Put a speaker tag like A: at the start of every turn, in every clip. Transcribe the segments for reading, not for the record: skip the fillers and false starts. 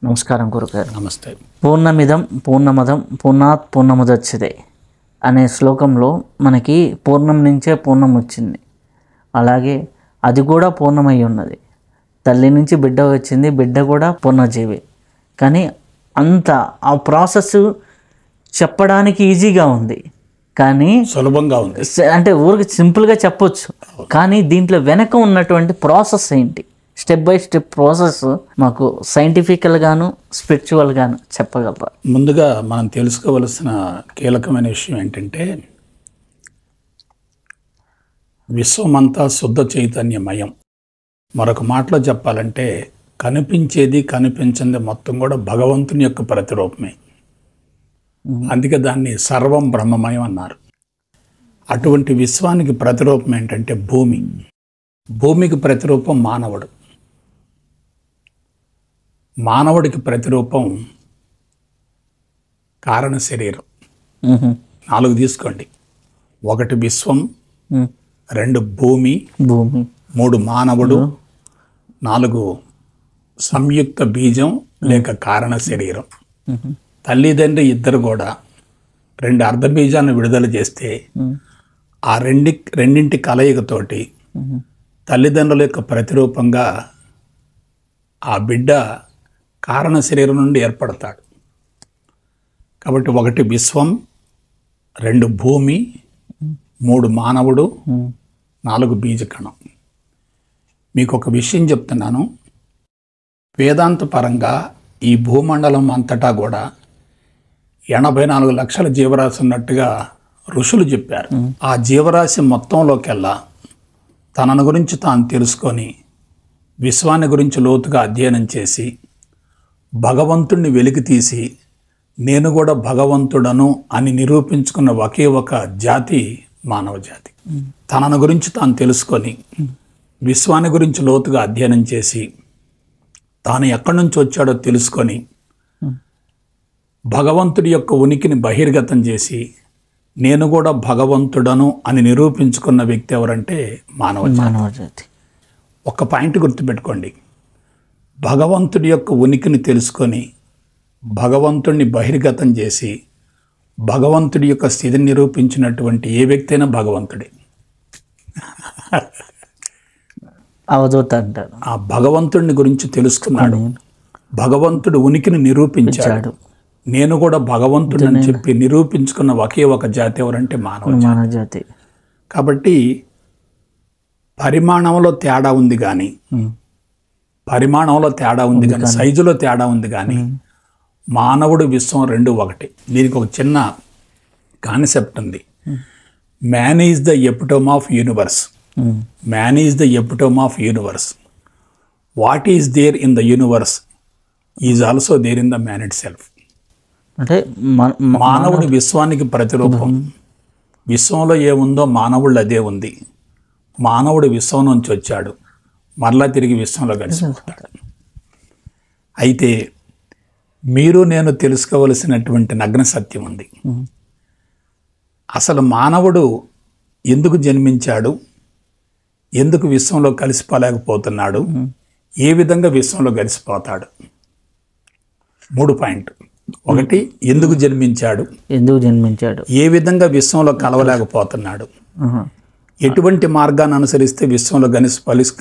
A: నమస్కారం గురుగారు.
B: నమస్తే.
A: పూర్ణమిదం పూర్ణమదం పూర్ణాత్ పూర్ణముదచ్యతే అనే శ్లోకంలో మనకి పూర్ణం నుంచే పూర్ణం వచ్చింది, అలాగే అది కూడా పూర్ణమై ఉన్నది. తల్లి నుంచి బిడ్డ వచ్చింది, బిడ్డ కూడా పూర్ణజీవి. కానీ అంత ఆ ప్రాసెస్ చెప్పడానికి ఈజీగా ఉంది, కానీ
B: సులభంగా ఉంది.
A: అంటే ఊరికి సింపుల్గా చెప్పొచ్చు, కానీ దీంట్లో వెనక ఉన్నటువంటి ప్రాసెస్ ఏంటి, స్టెప్ బై స్టెప్ ప్రాసెస్ మాకు సైంటిఫికల్గాను స్పిరిచువల్గాను చెప్పగలరా?
B: ముందుగా మనం తెలుసుకోవలసిన కీలకమైన విషయం ఏంటంటే, విశ్వమంతా శుద్ధ చైతన్యమయం. మరొక మాటలో చెప్పాలంటే కనిపించేది కనిపించింది మొత్తం కూడా భగవంతుని యొక్క ప్రతిరూపమే. అందుకే దాన్ని సర్వం బ్రహ్మమయం అన్నారు. అటువంటి విశ్వానికి ప్రతిరూపం ఏంటంటే భూమి. భూమికి ప్రతిరూపం మానవుడు. మానవుడికి ప్రతిరూపం కారణ శరీరం. 4 తీసుకోండి. 1 విశ్వం, 2 భూమి, 3 మానవుడు, 4 సంయుక్త బీజం లేక కారణ శరీరం. తల్లిదండ్రి ఇద్దరు కూడా 2 అర్ధబీజాన్ని విడుదల చేస్తే ఆ రెండింటి కలయికతోటి తల్లిదండ్రుల యొక్క ప్రతిరూపంగా ఆ బిడ్డ కారణ శరీరం నుండి ఏర్పడతాడు. కాబట్టి 1 విశ్వం, 2 భూమి, 3 మానవుడు, 4 బీజకణం. మీకు ఒక విషయం చెప్తున్నాను. వేదాంత పరంగా ఈ భూమండలం అంతటా కూడా 84 లక్షల జీవరాశి ఉన్నట్టుగా ఋషులు చెప్పారు. ఆ జీవరాశి మొత్తంలోకెల్లా తనను గురించి తాను తెలుసుకొని విశ్వాన్ని గురించి లోతుగా అధ్యయనం చేసి భగవంతుణ్ణి వెలికి తీసి నేను కూడా భగవంతుడను అని నిరూపించుకున్న ఒకే ఒక జాతి మానవ జాతి. తనను గురించి తాను తెలుసుకొని విశ్వాన్ని గురించి లోతుగా అధ్యయనం చేసి తాను ఎక్కడి నుంచి వచ్చాడో తెలుసుకొని భగవంతుడి యొక్క ఉనికిని బహిర్గతం చేసి నేను కూడా భగవంతుడను అని నిరూపించుకున్న వ్యక్తి ఎవరంటే మానవ జాతి. ఒక పాయింట్ గుర్తుపెట్టుకోండి. భగవంతుడి యొక్క ఉనికిని తెలుసుకొని భగవంతుడిని బహిర్గతం చేసి భగవంతుడి యొక్క స్థితిని నిరూపించినటువంటి ఏ వ్యక్తి అయినా భగవంతుడే.
A: అవధూత అంటారు.
B: ఆ భగవంతుడిని గురించి తెలుసుకున్నాడు, భగవంతుడి ఉనికిని నిరూపించాడు. నేను కూడా భగవంతుడు అని చెప్పి నిరూపించుకున్న ఒకే ఒక జాతి ఎవరంటే మానవ జాతి. కాబట్టి పరిమాణంలో తేడా ఉంది కానీ సైజులో తేడా ఉంది కానీ మానవుడు విశ్వం 2 ఒకటి. దీనికి ఒక చిన్న కాన్సెప్ట్ ఉంది. Man is the epitome of universe. Man is the epitome of universe. What is there in the universe is also there in the man itself.
A: అంటే
B: మానవుడి విశ్వానికి ప్రతిరూపం. విశ్వంలో ఏముందో మానవుళ్ళు అదే ఉంది. మానవుడు విశ్వం నుంచి వచ్చాడు, మరలా తిరిగి విశ్వంలో కలిసిపోతాడు. అయితే మీరు నేను తెలుసుకోవలసినటువంటి నగ్న సత్యం ఉంది. అసలు మానవుడు ఎందుకు జన్మించాడు, ఎందుకు విశ్వంలో కలిసిపోలేకపోతున్నాడు, ఏ విధంగా విశ్వంలో కలిసిపోతాడు? 3 పాయింట్. 1 ఎందుకు జన్మించాడు, ఏ విధంగా విశ్వంలో కలవలేకపోతున్నాడు, ఎటువంటి మార్గాన్ని అనుసరిస్తే విశ్వంలో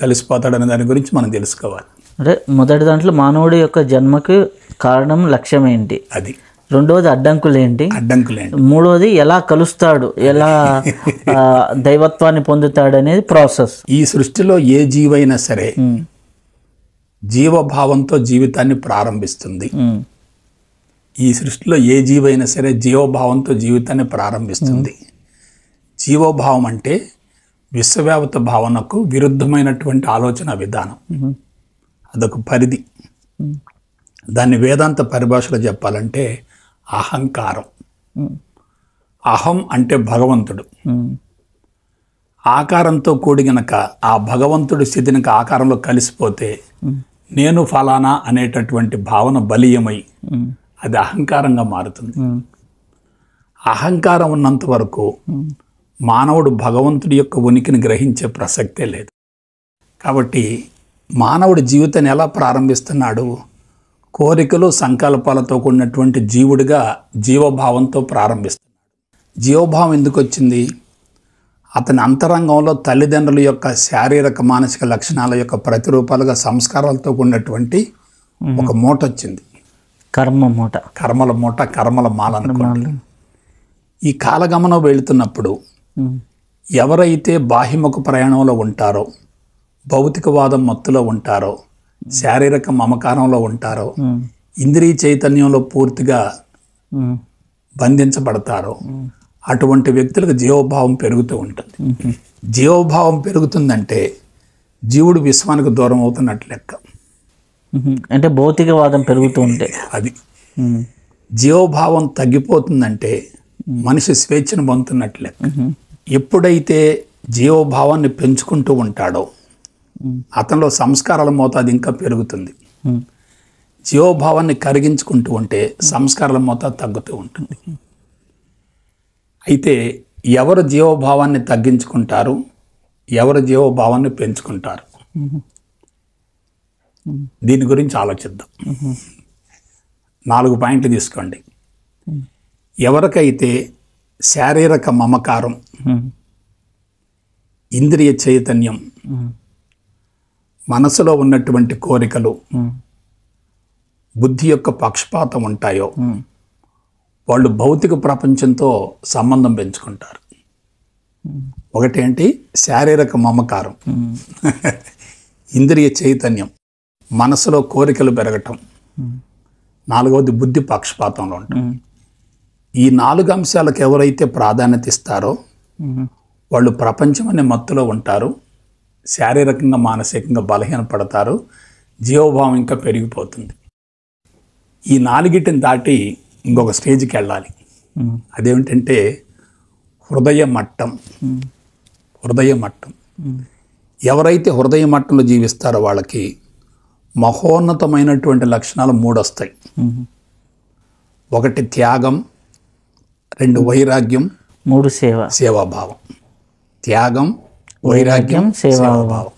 B: కలిసిపోతాడనే దాని గురించి మనం తెలుసుకోవాలి.
A: అంటే మొదటి దాంట్లో మానవుడి యొక్క జన్మకు కారణం, లక్ష్యం ఏంటి,
B: అది.
A: 2వది అడ్డంకులేంటి, మూడోది ఎలా కలుస్తాడు, ఎలా దైవత్వాన్ని పొందుతాడు అనేది ప్రాసెస్.
B: ఈ సృష్టిలో ఏ జీవైనా సరే జీవభావంతో జీవితాన్ని ప్రారంభిస్తుంది. ఈ సృష్టిలో ఏ జీవైనా సరే జీవభావంతో జీవితాన్ని ప్రారంభిస్తుంది. జీవభావం అంటే విశ్వవ్యాప్త భావనకు విరుద్ధమైనటువంటి ఆలోచన విధానం. అదొక పరిధి. దాన్ని వేదాంత పరిభాషలో చెప్పాలంటే అహంకారం. అహం అంటే భగవంతుడు. ఆకారంతో కూడి గనక ఆ భగవంతుడి స్థితిని ఆకారంలో కలిసిపోతే నేను ఫలానా అనేటటువంటి భావన బలీయమై అది అహంకారంగా మారుతుంది. అహంకారం ఉన్నంత వరకు మానవుడు భగవంతుడి యొక్క ఉనికిని గ్రహించే ప్రసక్తే లేదు. కాబట్టి మానవుడి జీవితాన్ని ఎలా ప్రారంభిస్తున్నాడు? కోరికలు సంకల్పాలతో కూడినటువంటి జీవుడిగా జీవభావంతో ప్రారంభిస్తున్నాడు. జీవభావం ఎందుకు వచ్చింది? అతని అంతరంగంలో తల్లిదండ్రుల యొక్క శారీరక మానసిక లక్షణాల యొక్క ప్రతిరూపాలుగా సంస్కారాలతో కూడినటువంటి ఒక మూట వచ్చింది.
A: కర్మ మూట,
B: కర్మల మూట, కర్మల మాల అనుకోండి. ఈ కాలగమనం వెళుతున్నప్పుడు ఎవరైతే బాహ్యముఖ ప్రయాణంలో ఉంటారో, భౌతికవాదం మత్తులో ఉంటారో, శారీరక మమకారంలో ఉంటారో, ఇంద్రియ చైతన్యంలో పూర్తిగా బంధించబడతారో అటువంటి వ్యక్తులకు జీవభావం పెరుగుతూ ఉంటుంది. జీవభావం పెరుగుతుందంటే జీవుడు విశ్వానికి దూరం అవుతున్నట్లు లెక్క.
A: అంటే భౌతికవాదం పెరుగుతూ ఉంటే
B: అది. జీవభావం తగ్గిపోతుందంటే మనిషి స్వేచ్ఛను పొందుతున్నట్లు లెక్క. ఎప్పుడైతే జీవభావాన్ని పెంచుకుంటూ ఉంటాడో అతనిలో సంస్కారాల మోతాదు ఇంకా పెరుగుతుంది. జీవభావాన్ని కరిగించుకుంటూ ఉంటే సంస్కారాల మోతాదు తగ్గుతూ ఉంటుంది. అయితే ఎవరు జీవభావాన్ని తగ్గించుకుంటారు, ఎవరు జీవభావాన్ని పెంచుకుంటారు, దీని గురించి ఆలోచిద్దాం. 4 పాయింట్లు తీసుకోండి. ఎవరికైతే శారీరక మమకారం, ఇంద్రియ చైతన్యం, మనసులో ఉన్నటువంటి కోరికలు, బుద్ధి యొక్క పక్షపాతం ఉంటాయో వాళ్ళు భౌతిక ప్రపంచంతో సంబంధం పెంచుకుంటారు. ఒకటేంటి? శారీరక మమకారం, ఇంద్రియ చైతన్యం, మనసులో కోరికలు పెరగటం. 4వది బుద్ధి పక్షపాతంలో ఉంటాం. ఈ 4 అంశాలకు ఎవరైతే ప్రాధాన్యత ఇస్తారో వాళ్ళు ప్రపంచం అనే మత్తులో ఉంటారు, శారీరకంగా మానసికంగా బలహీనపడతారు, జీవభావం ఇంకా పెరిగిపోతుంది. ఈ 4టిని దాటి ఇంకొక స్టేజ్కి వెళ్ళాలి. అదేమిటంటే హృదయ మట్టం. హృదయ మట్టం. ఎవరైతే హృదయ మట్టంలో జీవిస్తారో వాళ్ళకి మహోన్నతమైనటువంటి లక్షణాలు 3 వస్తాయి. 1 త్యాగం, 2 వైరాగ్యం,
A: 3
B: సేవాభావం. త్యాగం, వైరాగ్యం, సేవాభావం.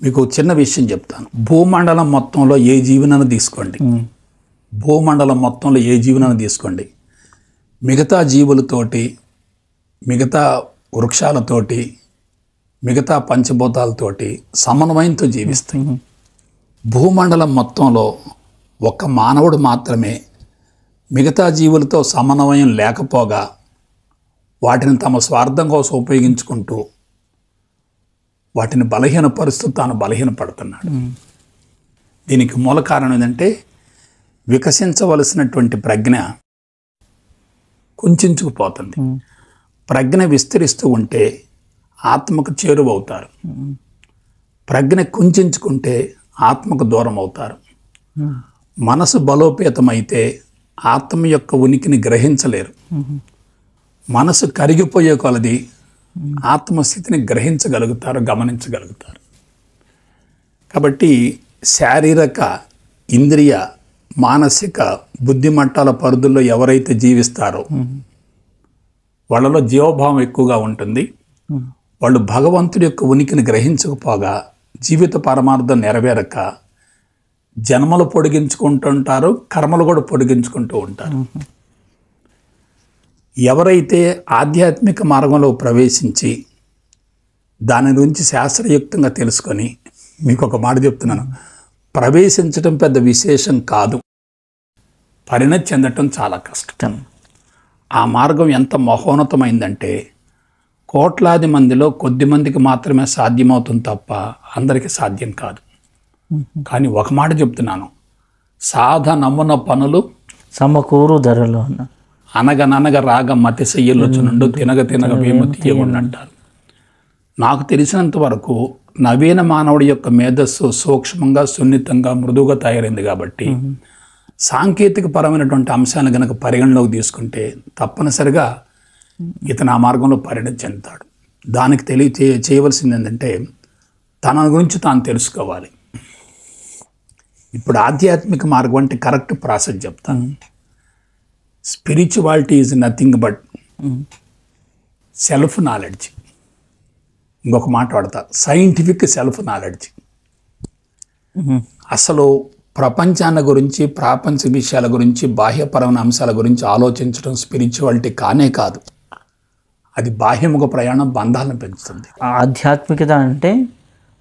B: మీకు చిన్న విషయం చెప్తాను. భూమండలం మొత్తంలో ఏ జీవనాన్ని తీసుకోండి, భూమండలం మొత్తంలో ఏ జీవనాన్ని తీసుకోండి, మిగతా జీవులతోటి, మిగతా వృక్షాలతోటి, మిగతా పంచభూతాలతోటి సమన్వయంతో జీవిస్తాయి. భూమండలం మొత్తంలో ఒక్క మానవుడు మాత్రమే మిగతా జీవులతో సమన్వయం లేకపోగా వాటిని తమ స్వార్థం కోసం ఉపయోగించుకుంటూ వాటిని బలహీనపరుస్తూ తాను బలహీనపడుతున్నాడు. దీనికి మూల కారణం ఏంటంటే వికసించవలసినటువంటి ప్రజ్ఞ కుంచుకుపోతుంది. ప్రజ్ఞ విస్తరిస్తూ ఉంటే ఆత్మకు చేరువవుతారు, ప్రజ్ఞ కుంచుకుంటే ఆత్మకు దూరం అవుతారు. మనసు బలోపేతమైతే ఆత్మ యొక్క ఉనికిని గ్రహించలేరు. మనసు కరిగిపోయే కొలది ఆత్మస్థితిని గ్రహించగలుగుతారు, గమనించగలుగుతారు. కాబట్టి శారీరక, ఇంద్రియ, మానసిక, బుద్ధి మట్టాల పరిధుల్లో ఎవరైతే జీవిస్తారో వాళ్ళలో జీవభావం ఎక్కువగా ఉంటుంది. వాళ్ళు భగవంతుడి యొక్క ఉనికిని గ్రహించకపోగా జీవిత పరమార్థం నెరవేరక జన్మలు పొడిగించుకుంటుంటారు, కర్మలు కూడా పొడిగించుకుంటూ ఉంటారు. ఎవరైతే ఆధ్యాత్మిక మార్గంలో ప్రవేశించి దాని గురించి శాస్త్రయుక్తంగా తెలుసుకొని, మీకు ఒక మాట చెప్తున్నాను, ప్రవేశించడం పెద్ద విశేషం కాదు, పరిణతి చెందటం చాలా కష్టం. ఆ మార్గం ఎంత మహోన్నతమైందంటే కోట్లాది మందిలో కొద్ది మందికి మాత్రమే సాధ్యమవుతుంది తప్ప అందరికీ సాధ్యం కాదు. కానీ ఒక మాట చెప్తున్నాను, సాధనమున పనులు
A: సమకూరు ధరలో
B: అనగననగ రాగ మతిశయ్యలుచునుండు తినగ తినగ వేమతీయగుండు అంటారు. నాకు తెలిసినంత వరకు నవీన మానవుడి యొక్క మేధస్సు సూక్ష్మంగా, సున్నితంగా, మృదువుగా తయారైంది కాబట్టి సాంకేతిక పరమైనటువంటి అంశాలను కనుక పరిగణలోకి తీసుకుంటే తప్పనిసరిగా ఇతను ఆ మార్గంలో పరిణతి చెందుతాడు. దానికి చేయవలసింది ఏంటంటే తన గురించి తాను తెలుసుకోవాలి. ఇప్పుడు ఆధ్యాత్మిక మార్గం అంటే కరెక్ట్ ప్రాసెస్ చెప్తాను. Spirituality is nothing but self knowledge. ఇంకొక మాట వాడతా, సైంటిఫిక్ సెల్ఫ్ నాలెడ్జ్. అసలు ప్రపంచాన్ని గురించి, ప్రాపంచ విషయాల గురించి, బాహ్యపరమైన అంశాల గురించి ఆలోచించడం స్పిరిచువాలిటీ కానే కాదు. అది బాహ్యముఖ ప్రయాణం బంధాలను పెంచుతుంది.
A: ఆధ్యాత్మికత అంటే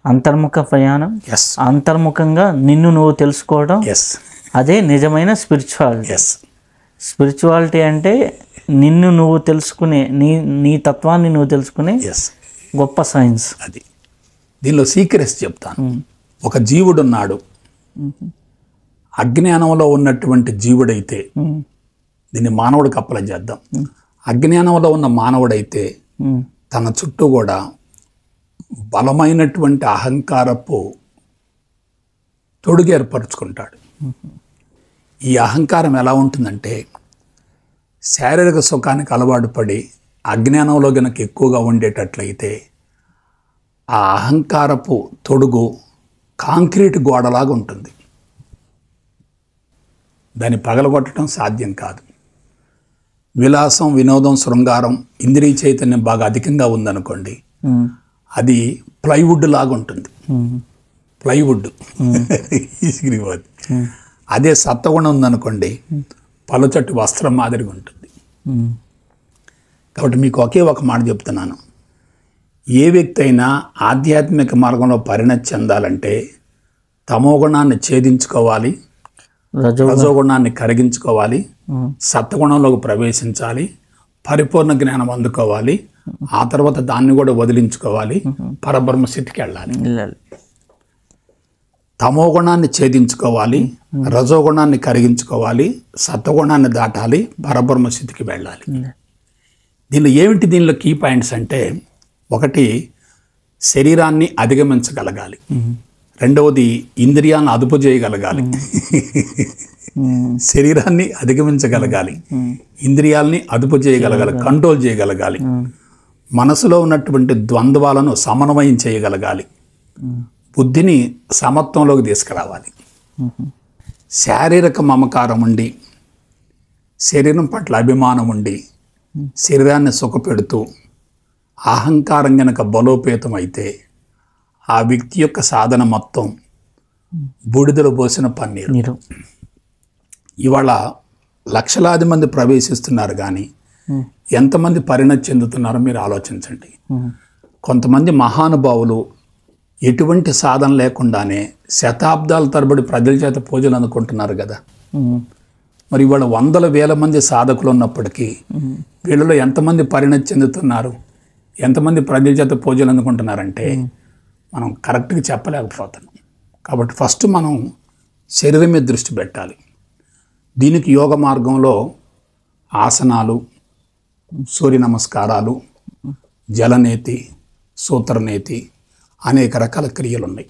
A: అంతర్ముఖ ప్రయాణం.
B: ఎస్
A: అంతర్ముఖంగా నిన్ను నువ్వు తెలుసుకోవడం,
B: ఎస్
A: అదే నిజమైన స్పిరిచువాలిటీ.
B: ఎస్
A: స్పిరిచువాలిటీ అంటే నిన్ను నువ్వు తెలుసుకునే, నీ తత్వాన్ని నువ్వు తెలుసుకునే
B: ఎస్
A: గొప్ప సైన్స్.
B: అది దీనిలో సీక్రెట్స్ చెప్తాను. ఒక జీవుడున్నాడు, అజ్ఞానంలో ఉన్నటువంటి జీవుడైతే, దీన్ని మానవుడికి అప్పల చేద్దాం. అజ్ఞానంలో ఉన్న మానవుడైతే తన చుట్టూ కూడా బలమైనటువంటి అహంకారపు తొడుగు ఏర్పరచుకుంటాడు. ఈ అహంకారం ఎలా ఉంటుందంటే, శారీరక సుఖానికి అలవాటు పడి అజ్ఞానంలో గనక ఎక్కువగా ఉండేటట్లయితే ఆ అహంకారపు తొడుగు కాంక్రీట్ గోడలాగా ఉంటుంది. దాన్ని పగలగొట్టడం సాధ్యం కాదు. విలాసం, వినోదం, శృంగారం, ఇంద్రియ చైతన్యం బాగా అధికంగా ఉందనుకోండి, అది ప్లైవుడ్ లాగా ఉంటుంది. ప్లైవుడ్ ఇసిగిపోద్ది. అదే సత్వగుణం ఉందనుకోండి, పలుచటి వస్త్రం మాదిరిగా ఉంటుంది. కాబట్టి మీకు ఒకే ఒక మాట చెప్తున్నాను. ఏ వ్యక్తి అయినా ఆధ్యాత్మిక మార్గంలో పరిణతి చెందాలంటే తమోగుణాన్ని ఛేదించుకోవాలి, రజోగుణాన్ని కరిగించుకోవాలి, సత్వగుణంలోకి ప్రవేశించాలి, పరిపూర్ణ జ్ఞానం అందుకోవాలి, ఆ తర్వాత దాన్ని కూడా వదిలించుకోవాలి, పరబ్రహ్మ స్థితికి వెళ్ళాలి. తమోగుణాన్ని ఛేదించుకోవాలి, రజోగుణాన్ని కరిగించుకోవాలి, సత్వగుణాన్ని దాటాలి, పరబ్రహ్మ స్థితికి వెళ్ళాలి. దీనిలో కీ పాయింట్స్ అంటే, ఒకటి శరీరాన్ని అధిగమించగలగాలి, రెండవది ఇంద్రియాలను అదుపు చేయగలగాలి. శరీరాన్ని అధిగమించగలగాలి, ఇంద్రియాలని అదుపు చేయగలగాలి, కంట్రోల్ చేయగలగాలి, మనసులో ఉన్నటువంటి ద్వంద్వాలను సమన్వయం చేయగలగాలి, బుద్ధిని సమత్వంలోకి తీసుకురావాలి. శారీరక మమకారం ఉండి, శరీరం పట్ల అభిమానం ఉండి, శరీరాన్ని సుఖపెడుతూ అహంకారం గనక బలోపేతం అయితే ఆ వ్యక్తి యొక్క సాధన మొత్తం బూడిదలో పోసిన పన్నీరు. ఇవాళ లక్షలాది మంది ప్రవేశిస్తున్నారు, కానీ ఎంతమంది పరిణతి చెందుతున్నారో మీరు ఆలోచించండి. కొంతమంది మహానుభావులు ఎటువంటి సాధన లేకుండానే శతాబ్దాల తరబడి ప్రజల చేత పూజలు అందుకుంటున్నారు కదా. మరి ఇవాళ వందల వేల మంది సాధకులు ఉన్నప్పటికీ వీళ్ళలో ఎంతమంది పరిణతి చెందుతున్నారు, ఎంతమంది ప్రజల చేత పూజలు అందుకుంటున్నారంటే మనం కరెక్ట్గా చెప్పలేకపోతున్నాం. కాబట్టి ఫస్ట్ మనం శరీరం మీద దృష్టి పెట్టాలి. దీనికి యోగ మార్గంలో ఆసనాలు, సూర్య నమస్కారాలు, జలనేతి, సూత్రనేతి, అనేక రకాల క్రియలు ఉన్నాయి.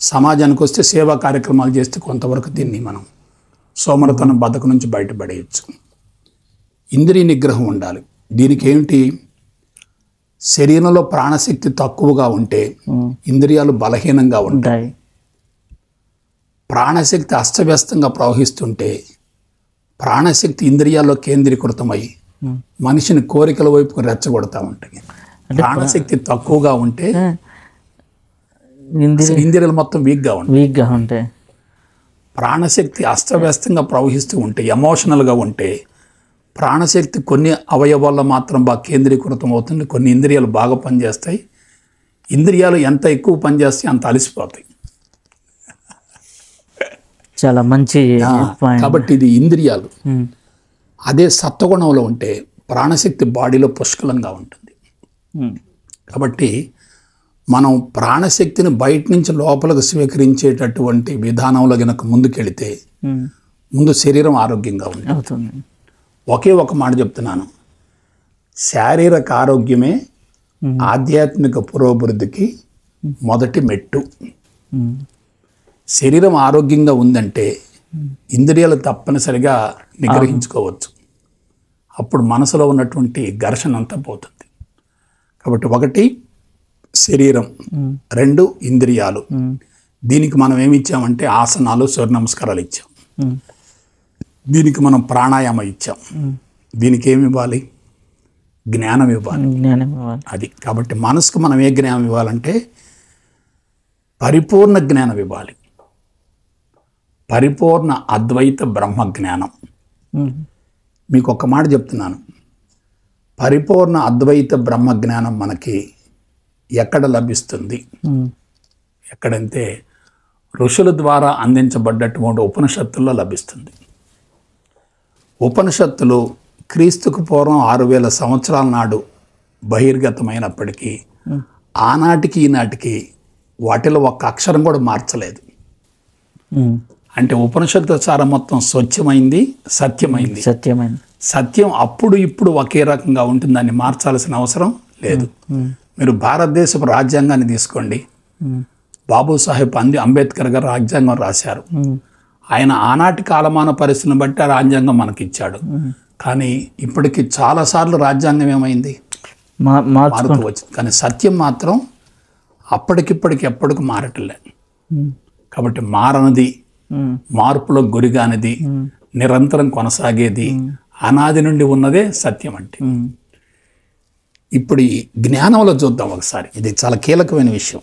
B: సమాజానికి వస్తే సేవా కార్యక్రమాలు చేస్తే కొంతవరకు దీన్ని మనం సోమరతనం బద్ధకం నుంచి బయటపడేయచ్చు. ఇంద్రియ నిగ్రహం ఉండాలి. దీనికి ఏమిటి, శరీరంలో ప్రాణశక్తి తక్కువగా ఉంటే ఇంద్రియాలు బలహీనంగా ఉంటాయి. ప్రాణశక్తి అస్తవ్యస్తంగా ప్రవహిస్తుంటే ప్రాణశక్తి ఇంద్రియాల్లో కేంద్రీకృతమై మనిషిని కోరికల వైపుకు రెచ్చగొడతా ఉంటాయి. ప్రాణశక్తి తక్కువగా ఉంటే ఇంద్రియాలు మొత్తం వీక్గా ఉంటాయి. ప్రాణశక్తి అస్తవ్యస్తంగా ప్రవహిస్తూ ఉంటే, ఎమోషనల్గా ఉంటే, ప్రాణశక్తి కొన్ని అవయవాల్లో మాత్రం బాగా కేంద్రీకృతం అవుతుంది, కొన్ని ఇంద్రియాలు బాగా పనిచేస్తాయి. ఇంద్రియాలు ఎంత ఎక్కువ పనిచేస్తాయి అంత అలసిపోతాయి.
A: చాలా మంచి.
B: కాబట్టి ఇది ఇంద్రియాలు. అదే సత్వగుణంలో ఉంటే ప్రాణశక్తి బాడీలో పుష్కలంగా ఉంటుంది. కాబట్టి మనం ప్రాణశక్తిని బయట నుంచి లోపలికి స్వీకరించేటటువంటి విధానంలో గనక ముందుకెళితే ముందు శరీరం ఆరోగ్యంగా ఉంటుంది. ఒకే ఒక మాట చెప్తున్నాను, శారీరక ఆరోగ్యమే ఆధ్యాత్మిక పురోభివృద్ధికి మొదటి మెట్టు. శరీరం ఆరోగ్యంగా ఉందంటే ఇంద్రియాలు తప్పనిసరిగా నిగ్రహించుకోవచ్చు. అప్పుడు మనసులో ఉన్నటువంటి ఘర్షణ అంతా పోతుంది. కాబట్టి ఒకటి శరీరం, రెండు ఇంద్రియాలు. దీనికి మనం ఏమి ఇచ్చామంటే ఆసనాలు, సూర్య నమస్కారాలు ఇచ్చాం. దీనికి మనం ప్రాణాయామం ఇచ్చాం. దీనికి ఏమి ఇవ్వాలి, జ్ఞానం ఇవ్వాలి. అది కాబట్టి మనసుకు మనం ఏ జ్ఞానం ఇవ్వాలంటే పరిపూర్ణ జ్ఞానం ఇవ్వాలి. పరిపూర్ణ అద్వైత బ్రహ్మజ్ఞానం. మీకు ఒక మాట చెప్తున్నాను, పరిపూర్ణ అద్వైత బ్రహ్మజ్ఞానం మనకి ఎక్కడ లభిస్తుంది? ఎక్కడంటే ఋషుల ద్వారా అందించబడ్డటువంటి ఉపనిషత్తుల్లో లభిస్తుంది. ఉపనిషత్తులు క్రీస్తుకు పూర్వం 6000 సంవత్సరాల నాడు బహిర్గతమైనప్పటికీ ఆనాటికి ఈనాటికి వాటిలో ఒక్క అక్షరం కూడా మార్చలేదు. అంటే ఉపనిషత్తు సారం మొత్తం స్వచ్ఛమైంది, సత్యమైంది. సత్యం అప్పుడు ఇప్పుడు ఒకే రకంగా ఉంటుంది, దాన్ని మార్చాల్సిన అవసరం లేదు. మీరు భారతదేశపు రాజ్యాంగాన్ని తీసుకోండి. బాబుసాహెబ్ అంబేద్కర్ గారు రాజ్యాంగం రాశారు. ఆయన ఆనాటి కాలమాన పరిస్థితిని బట్టి ఆ రాజ్యాంగం మనకిచ్చాడు. కానీ ఇప్పటికి చాలాసార్లు రాజ్యాంగం ఏమైంది, మారుతూ వచ్చింది. కానీ సత్యం మాత్రం అప్పటికిప్పటికి ఎప్పటికి మారట్లే. కాబట్టి మారనిది, మార్పులో గురిగానిది, నిరంతరం కొనసాగేది, అనాది నుండి ఉన్నదే సత్యం. అంటే ఇప్పుడు ఈ జ్ఞానంలో చూద్దాం ఒకసారి. ఇది చాలా కీలకమైన విషయం.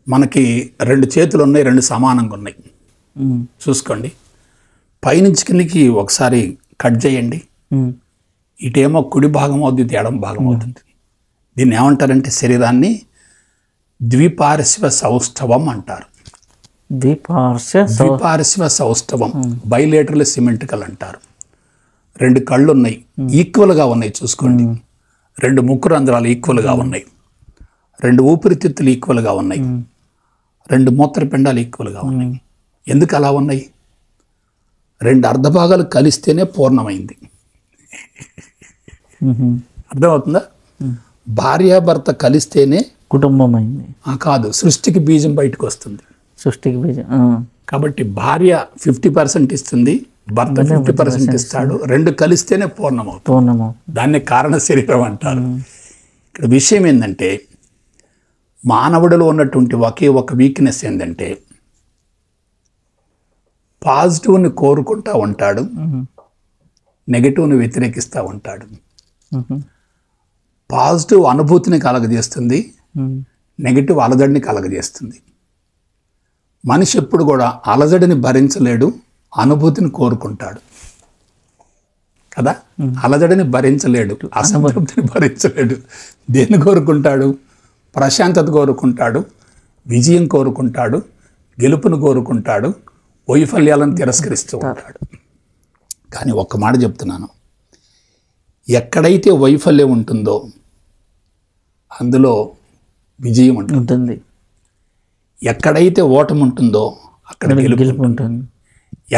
B: మనకి 2 చేతులు ఉన్నాయి, 2 సమానంగా ఉన్నాయి. చూసుకోండి, పైనుంచి కిందికి ఒకసారి కట్ చేయండి. ఇటేమో కుడి భాగం అవుతుంది, ఇది ఎడమ భాగం అవుతుంది. దీన్ని ఏమంటారంటే శరీరాన్ని ద్విపార్శ్వ సౌష్ఠవం అంటారు. ద్విపార్శ్వ సౌష్ఠవం, బైలేటరల్ సిమెట్రికల్ అంటారు. 2 కళ్ళు ఉన్నాయి, ఈక్వల్గా ఉన్నాయి. చూసుకోండి, 2 ముక్కు రంధ్రాలు ఈక్వల్గా ఉన్నాయి, 2 ఊపిరితిత్తులు ఈక్వల్గా ఉన్నాయి, 2 మూత్రపిండాలు ఈక్వల్గా ఉన్నాయి. ఎందుకు అలా ఉన్నాయి? 2 అర్ధభాగాలు కలిస్తేనే పూర్ణమైంది. అర్థమవుతుందా? భార్యాభర్త కలిస్తేనే
A: కుటుంబం అయింది.
B: కాదు, సృష్టికి బీజం బయటకు వస్తుంది.
A: సృష్టికి బీజం.
B: కాబట్టి భార్య 50% ఇస్తుంది, భర్త 50% ఇస్తాడు. 2 కలిస్తేనే పూర్ణమవుతుంది. దాన్ని కారణ శరీరం అంటారు. ఇక్కడ విషయం ఏంటంటే, మానవుడిలో ఉన్నటువంటి ఒకే ఒక వీక్నెస్ ఏంటంటే, పాజిటివ్ని కోరుకుంటా ఉంటాడు, నెగటివ్ని వ్యతిరేకిస్తూ ఉంటాడు. పాజిటివ్ అనుభూతిని కలగజేస్తుంది, నెగటివ్ అలజడిని కలగజేస్తుంది. మనిషి ఎప్పుడు కూడా అలజడిని భరించలేడు, అనుభూతిని కోరుకుంటాడు కదా. అలజడిని భరించలేడు, అసంతృప్తిని భరించలేడు. దేన్ని కోరుకుంటాడు? ప్రశాంతత కోరుకుంటాడు, విజయం కోరుకుంటాడు, గెలుపును కోరుకుంటాడు, వైఫల్యాలను తిరస్కరిస్తూ ఉంటాడు. కానీ ఒక్క మాట చెప్తున్నాను, ఎక్కడైతే వైఫల్యం ఉంటుందో అందులో విజయం ఉంటుంది. ఎక్కడైతే ఓటమి ఉంటుందో అక్కడ గెలుపు ఉంటుంది.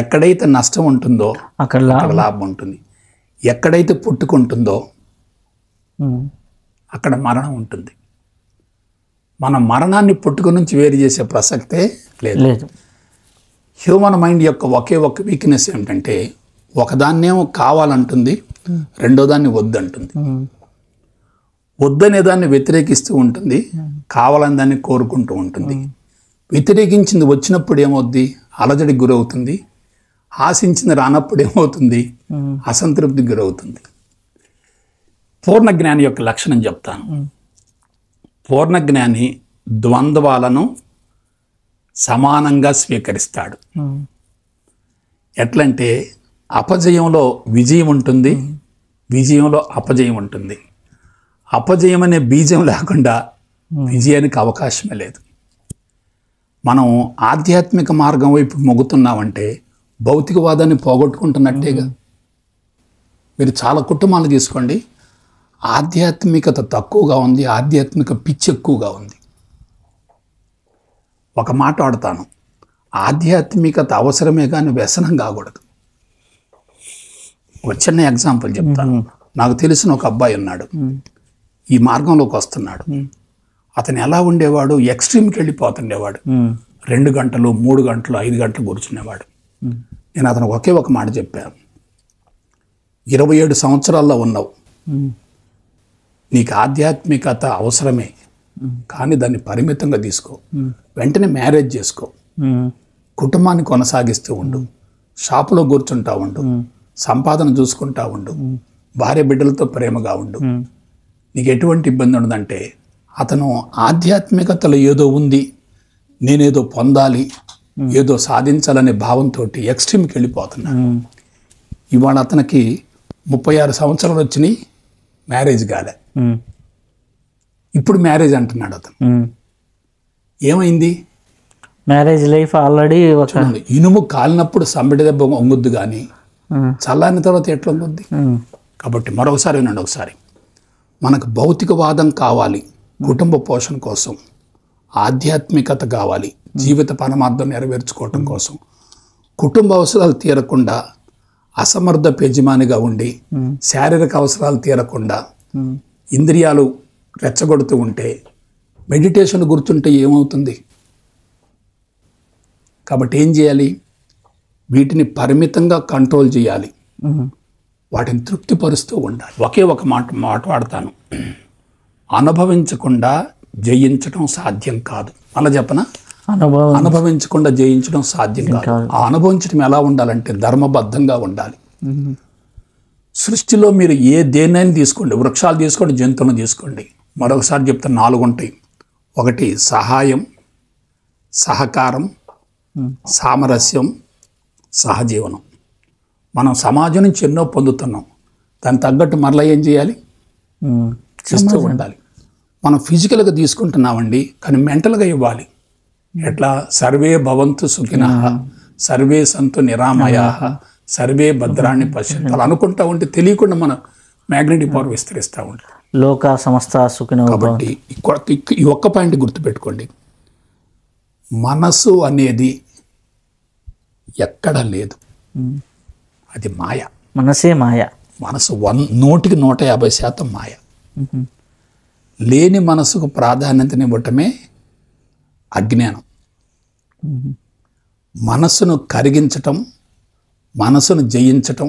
B: ఎక్కడైతే నష్టం ఉంటుందో అక్కడ లాభం ఉంటుంది. ఎక్కడైతే పుట్టుకుంటుందో అక్కడ మరణం ఉంటుంది. మన మరణాన్ని పుట్టుక నుంచి వేరు చేసే ప్రసక్తే లేదు. హ్యూమన్ మైండ్ యొక్క ఒకే ఒక వీక్నెస్ ఏమిటంటే, ఒకదాన్నేమో కావాలంటుంది, రెండో దాన్ని వద్దంటుంది. వద్దనే దాన్ని వ్యతిరేకిస్తూ ఉంటుంది, కావాలని దాన్ని కోరుకుంటూ ఉంటుంది. వ్యతిరేకించింది వచ్చినప్పుడు ఏమవుద్ది? అలజడికి గురవుతుంది. ఆశించింది రానప్పుడు ఏమవుతుంది? అసంతృప్తికి గురవుతుంది. పూర్ణ జ్ఞాని యొక్క లక్షణం చెప్తాను. పూర్ణ జ్ఞాని ద్వంద్వాలను సమానంగా స్వీకరిస్తాడు. ఎట్లంటే, అపజయంలో విజయం ఉంటుంది, విజయంలో అపజయం ఉంటుంది. అపజయం అనే బీజం లేకుండా విజయానికి అవకాశమే లేదు. మనం ఆధ్యాత్మిక మార్గం వైపు మొగ్గుతున్నామంటే భౌతికవాదాన్ని పోగొట్టుకుంటున్నట్టేగా. మీరు చాలా కుటుంబాలు తీసుకోండి, ఆధ్యాత్మికత తక్కువగా ఉంది, ఆధ్యాత్మిక పిచ్చి ఎక్కువగా ఉంది. ఒక మాట ఆడతాను, ఆధ్యాత్మికత అవసరమే కానీ వ్యసనం కాకూడదు. ఒక చిన్న ఎగ్జాంపుల్ చెప్తాను. నాకు తెలిసిన ఒక అబ్బాయి ఉన్నాడు, ఈ మార్గంలోకి వస్తున్నాడు. అతను ఎలా ఉండేవాడు? ఎక్స్ట్రీమ్కి వెళ్ళిపోతుండేవాడు. 2 గంటలు 3 గంటలు 5 గంటలు కూర్చునేవాడు. నేను అతను ఒకే ఒక మాట చెప్పాను, 27 సంవత్సరాల్లో ఉన్నావు, నీకు ఆధ్యాత్మికత అవసరమే, కానీ దాన్ని పరిమితంగా తీసుకో. వెంటనే మ్యారేజ్ చేసుకో, కుటుంబాన్ని కొనసాగిస్తూ ఉండు, షాపులో కూర్చుంటా ఉండు, సంపాదన చూసుకుంటా ఉండు, భార్య బిడ్డలతో ప్రేమగా ఉండు, నీకు ఎటువంటి ఇబ్బంది ఉండదంటే, అతను ఆధ్యాత్మికతలో ఏదో ఉంది, నేనేదో పొందాలి, ఏదో సాధించాలనే భావంతో ఎక్స్ట్రీమ్కి వెళ్ళిపోతున్నాడు. ఇవాళ అతనికి 36 సంవత్సరాలు వచ్చినాయి, మ్యారేజ్ కాలే. ఇప్పుడు మ్యారేజ్ అంటున్నాడు అతను. ఏమైంది?
A: మ్యారేజ్ లైఫ్ ఆల్రెడీ ఒక
B: ఇనుము కాలినప్పుడు సంబడి దెబ్బ వంగుద్దు కానీ చల్లారిన తర్వాత ఎట్లా వంగుద్ది? కాబట్టి మరొకసారి వినండి. ఒకసారి మనకు భౌతికవాదం కావాలి కుటుంబ పోషణ కోసం, ఆధ్యాత్మికత కావాలి జీవిత పరమార్థం నెరవేర్చుకోవటం కోసం. కుటుంబ అవసరాలు తీరకుండా అసమర్థ యజమానిగా ఉండి శారీరక అవసరాలు తీరకుండా ఇంద్రియాలు రెచ్చగొడుతూ ఉంటే మెడిటేషన్ గుర్తుంటే ఏమవుతుంది? కాబట్టి ఏం చేయాలి? వీటిని పరిమితంగా కంట్రోల్ చేయాలి, వాటిని తృప్తిపరుస్తూ ఉండాలి. ఒకే ఒక మాట వాడతాను, అనుభవించకుండా జయించడం సాధ్యం కాదు. అలా చెప్పనా? అనుభవించకుండా జయించడం సాధ్యం కాదు. ఆ అనుభవించడం ఎలా ఉండాలంటే ధర్మబద్ధంగా ఉండాలి. సృష్టిలో మీరు దేన్నైనా తీసుకోండి, వృక్షాలు తీసుకోండి, జంతువులను తీసుకోండి. మరొకసారి చెప్తే 4 ఉంటాయి. ఒకటి సహాయం, సహకారం, సామరస్యం, సహజీవనం. మనం సమాజం నుంచి ఎన్నో పొందుతున్నాం, దానికి తగ్గట్టు మరలా ఏం చేయాలి? ఇస్తూ ఉండాలి. మనం ఫిజికల్గా తీసుకుంటున్నామండి, కానీ మెంటల్గా ఇవ్వాలి. ఎట్లా? సర్వే భవంతు సుఖినః, సర్వే సంతు నిరామయాః, సర్వే భద్రాన్ని పశ్యంతు. అలా అనుకుంటా ఉంటే తెలియకుండా మన మ్యాగ్నెటిక్ పవర్ విస్తరిస్తూ ఉంటుంది.
A: లోక సమస్త సుఖినో.
B: కాబట్టి ఈ ఒక్క పాయింట్ గుర్తుపెట్టుకోండి, మనసు అనేది ఎక్కడ లేదు, అది మాయ.
A: మనసే మాయ.
B: మనసు 100% మాయ. లేని మనసుకు ప్రాధాన్యతనివ్వటమే అజ్ఞానం. మనసును కరిగించటం, మనసును జయించటం,